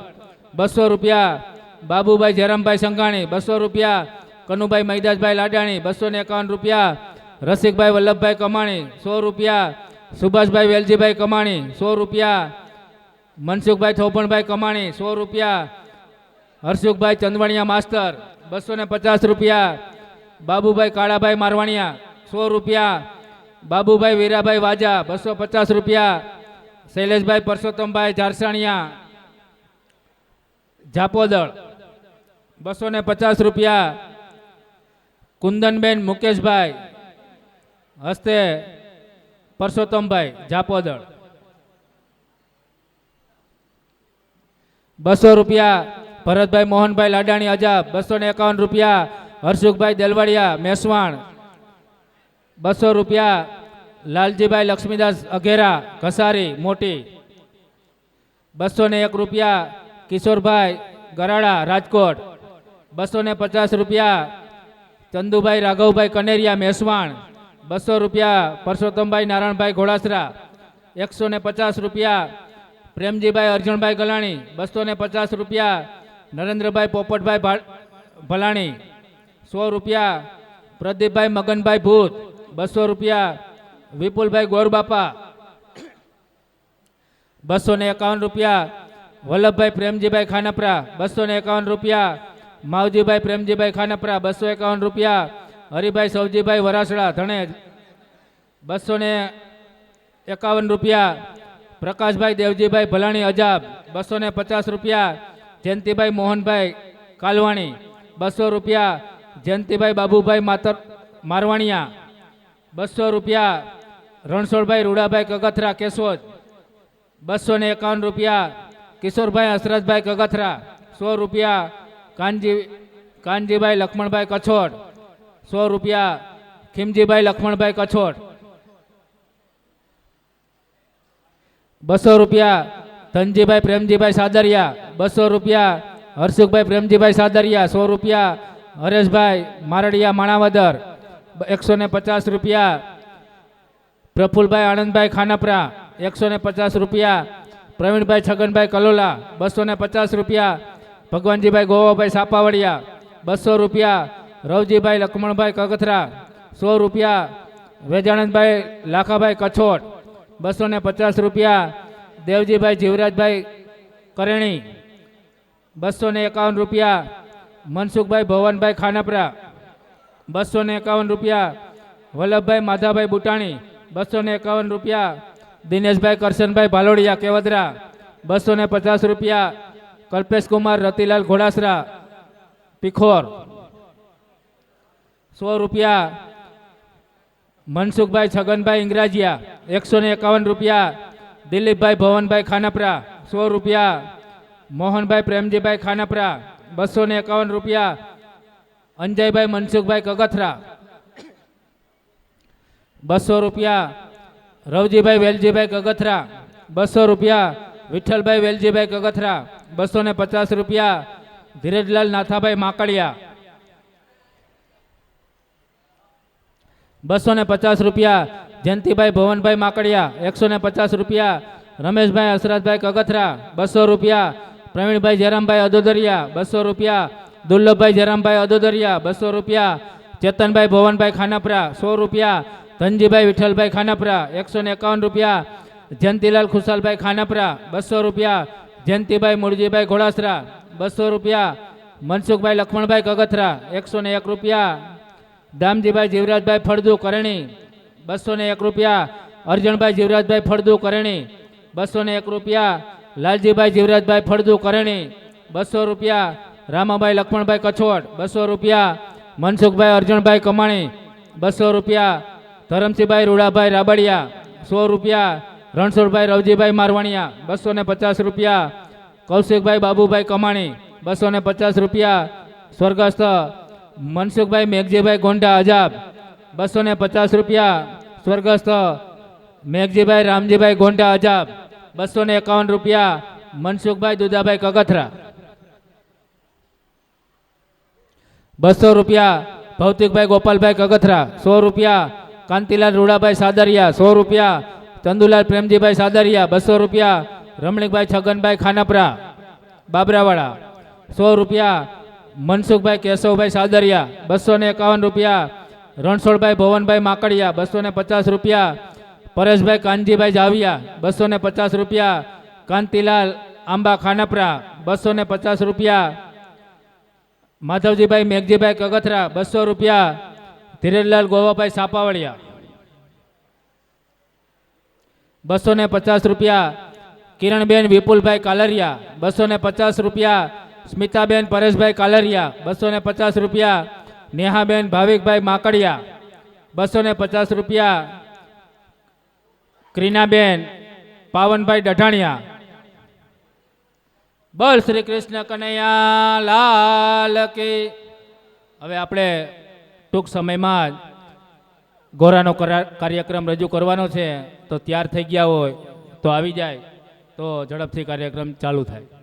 200 રૂપિયા બાબુભાઈ જયરામભાઈ સંઘાણી. 200 રૂપિયા કનુભાઈ મૈદાસભાઈ લાડાણી. 251 રૂપિયા રસિકભાઈ વલ્લભભાઈ કમાણી. 100 રૂપિયા સુભાષભાઈ વેલજીભાઈ કમાણી. 100 રૂપિયા મનસુખભાઈ થોપણભાઈ કમાણી. 100 રૂપિયા હર્ષુખભાઈ ચંદવણિયા માસ્તર. 250 રૂપિયા બાબુભાઈ કાળાભાઈ મારવાણિયા. 100 રૂપિયા બાબુભાઈ વીરાભાઈ વાજા. 250 રૂપિયા શૈલેષભાઈ પરસોત્તમભાઈ ઝારસાણિયા ઝાપોદળ. 250 રૂપિયા કુંદનબેન મુકેશભાઈ હસ્તે પરસોત્તમભાઈ ઝાપોદળ. 200 રૂપિયા ભરતભાઈ મોહનભાઈ લાડાણી અજાબ. 251 રૂપિયા હર્ષુખભાઈ દેલવાડિયા મેસવાણ. 200 રૂપિયા લાલજીભાઈ લક્ષ્મીદાસ અઘેરા ઘસારી મોટી. 201 રૂપિયા કિશોરભાઈ ગરાડા રાજકોટ. 250 રૂપિયા ચંદુભાઈ રાઘવભાઈ કનેરિયા મેસવાણ. 200 રૂપિયા પરસોત્તમભાઈ નારાયણભાઈ ઘોડાસરા. 150 રૂપિયા પ્રેમજીભાઈ અર્જણભાઈ ગલાણી. 250 રૂપિયા નરેન્દ્રભાઈ પોપટભાઈ ભલાણી. 100 રૂપિયા પ્રદીપભાઈ મગનભાઈ ભૂત. 200 રૂપિયા વિપુલભાઈ ગોરબાપા. 251 રૂપિયા વલ્લભભાઈ પ્રેમજીભાઈ ખાનપરા. 251 રૂપિયા માવજીભાઈ પ્રેમજીભાઈ ખાનપરા. 251 રૂપિયા હરિભાઈ સવજીભાઈ વરાસડા ધણેજ. 251 રૂપિયા પ્રકાશભાઈ દેવજીભાઈ ભલાણી અજાબ. 250 રૂપિયા જયંતિભાઈ મોહનભાઈ કાલવાણી. 200 રૂપિયા જયંતિભાઈ બાબુભાઈ મારવાણિયા. 200 રૂપિયા રણછોડભાઈ રૂડાભાઈ કગથરા કેશોદ. 251 રૂપિયા કિશોરભાઈ હસરતભાઈ કગથરા. 100 રૂપિયા કાનજીભાઈ લક્ષ્મણભાઈ કછોડ. 100 રૂપિયા ખીમજીભાઈ લક્ષ્મણભાઈ કછોડ. 200 રૂપિયા ધનજીભાઈ પ્રેમજીભાઈ સાદરિયા, 200 રૂપિયા હર્ષુખભાઈ પ્રેમજીભાઈ સાદરિયા, 100 રૂપિયા હરેશભાઈ મારડિયા માણાવદર, 150 રૂપિયા પ્રફુલભાઈ આનંદભાઈ ખાનપરા, 150 રૂપિયા પ્રવીણભાઈ છગનભાઈ કલોલા, 250 રૂપિયા ભગવાનજીભાઈ ગોવાભાઈ સાપાવડિયા, 200 રૂપિયા રવજીભાઈ લક્ષ્મણભાઈ કગથરા, 100 રૂપિયા વેજાનંદભાઈ લાખાભાઈ કછોટ, 250 રૂપિયા દેવજીભાઈ જીવરાજભાઈ કરેણી, 251 રૂપિયા મનસુખભાઈ ભવનભાઈ ખાનપરા, 251 રૂપિયા વલ્લભભાઈ માધાભાઈ બુટાણી, 251 રૂપિયા દિનેશભાઈ કરશનભાઈ ભાલોડિયા કેવદરા, 250 રૂપિયા કલ્પેશકુમાર રતિલાલ ઘોડાસરા પિખોર, 100 રૂપિયા મનસુખભાઈ છગનભાઈ ઇંગ્રાજીયા, 151 રૂપિયા દિલીપભાઈ ભવનભાઈ ખાનપરા, 100 રૂપિયા મોહનભાઈ પ્રેમજીભાઈ ખાનપરા, 251 રૂપિયા અંજયભાઈ મનસુખભાઈ કગથરા, 200 રૂપિયા રવજીભાઈ વેલજીભાઈ કગથરા, 200 રૂપિયા વિઠ્ઠલભાઈ વેલજીભાઈ કગથરા, 250 રૂપિયા ધીરજલાલ નાથાભાઈ માકડિયા, 250 રૂપિયા જયંતિભાઈ ભવનભાઈ માકડિયા, 150 રૂપિયા રમેશભાઈ હસરતભાઈ કગથરા, 200 રૂપિયા પ્રવીણભાઈ જયરામભાઈ અદોદરિયા, 200 રૂપિયા દુર્લભભાઈ જયરામભાઈ અદોદરિયા, 200 રૂપિયા ચેતનભાઈ ભવનભાઈ ખાનપરા, 100 રૂપિયા ધનજીભાઈ વિઠ્ઠલભાઈ ખાનપરા, 151 રૂપિયા જયંતિલાલ ખુશાલભાઈ ખાનપરા, 200 રૂપિયા જયંતિભાઈ મુરજીભાઈ ઘોડાસરા, 200 રૂપિયા મનસુખભાઈ લક્ષ્મણભાઈ કગથરા, 101 રૂપિયા દામજીભાઈ જીવરાજભાઈ ફળદુ કરણી, 201 રૂપિયા અર્જણભાઈ જીવરાજભાઈ ફળદુ કરણી, 201 રૂપિયા લાલજીભાઈ જીવરાજભાઈ ફળદુ કરણી, 200 રૂપિયા રામાભાઈ લક્ષ્મણભાઈ કછોટ, 200 રૂપિયા મનસુખભાઈ અર્જણભાઈ કમાણી, 200 રૂપિયા ધરમસિંહભાઈ રૂડાભાઈ રાબડિયા, 100 રૂપિયા રણછોડભાઈ રવજીભાઈ મારવાણિયા, 250 રૂપિયા કૌશિકભાઈ બાબુભાઈ કમાણી, 250 રૂપિયા સ્વર્ગસ્થ મનસુખભાઈ મેઘજીભાઈ ગોંડા અજાબ, 250 રૂપિયા સ્વર્ગસ્થ મેઘજીભાઈ રામજીભાઈ ગોંડા અજાબ, 251 રૂપિયા મનસુખભાઈ દુદાભાઈ કગથરા, 200 રૂપિયા ભૌતિકભાઈ ગોપાલભાઈ કગથરા, 100 રૂપિયા કાંતિલાલ રૂડાભાઈ સાદરિયા, 100 રૂપિયા ચંદુલાલ પ્રેમજીભાઈ સાદરિયા, 200 રૂપિયા રમણીકભાઈ છગનભાઈ ખાનપરા બાબરાવાડા, 100 રૂપિયા મનસુખભાઈ કેશવભાઈ સાદરિયા, 251 રૂપિયા રણછોડભાઈ ભવનભાઈ માકડિયા, 250 રૂપિયા પરેશભાઈ કાનજીભાઈ જાવિયા, 250 રૂપિયા કાંતિલાલ આંબા ખાનપરા, 250 રૂપિયા માધવજીભાઈ મેઘજીભાઈ કગથરા, 200 રૂપિયા ધીરજલાલ ગોવાભાઈ સાપાવડિયા, 250 રૂપિયા કિરણબેન વિપુલભાઈ કાલરિયા, 250 રૂપિયા સ્મિતાબેન પરેશભાઈ કાલરિયા, 250 રૂપિયા નેહાબેન ભાવિકભાઈ માકડિયા, 250 રૂપિયા ક્રીનાબેન પાવનભાઈ ડઢાણિયા. બોલ શ્રી કૃષ્ણ કનૈયા લાલ કી. હવે આપણે ટૂંક સમયમાં જ ગોરાનો કાર્યક્રમ રજૂ કરવાનો છે, તો તૈયાર થઈ ગયા હોય તો આવી જાય તો ઝડપથી કાર્યક્રમ ચાલુ થાય.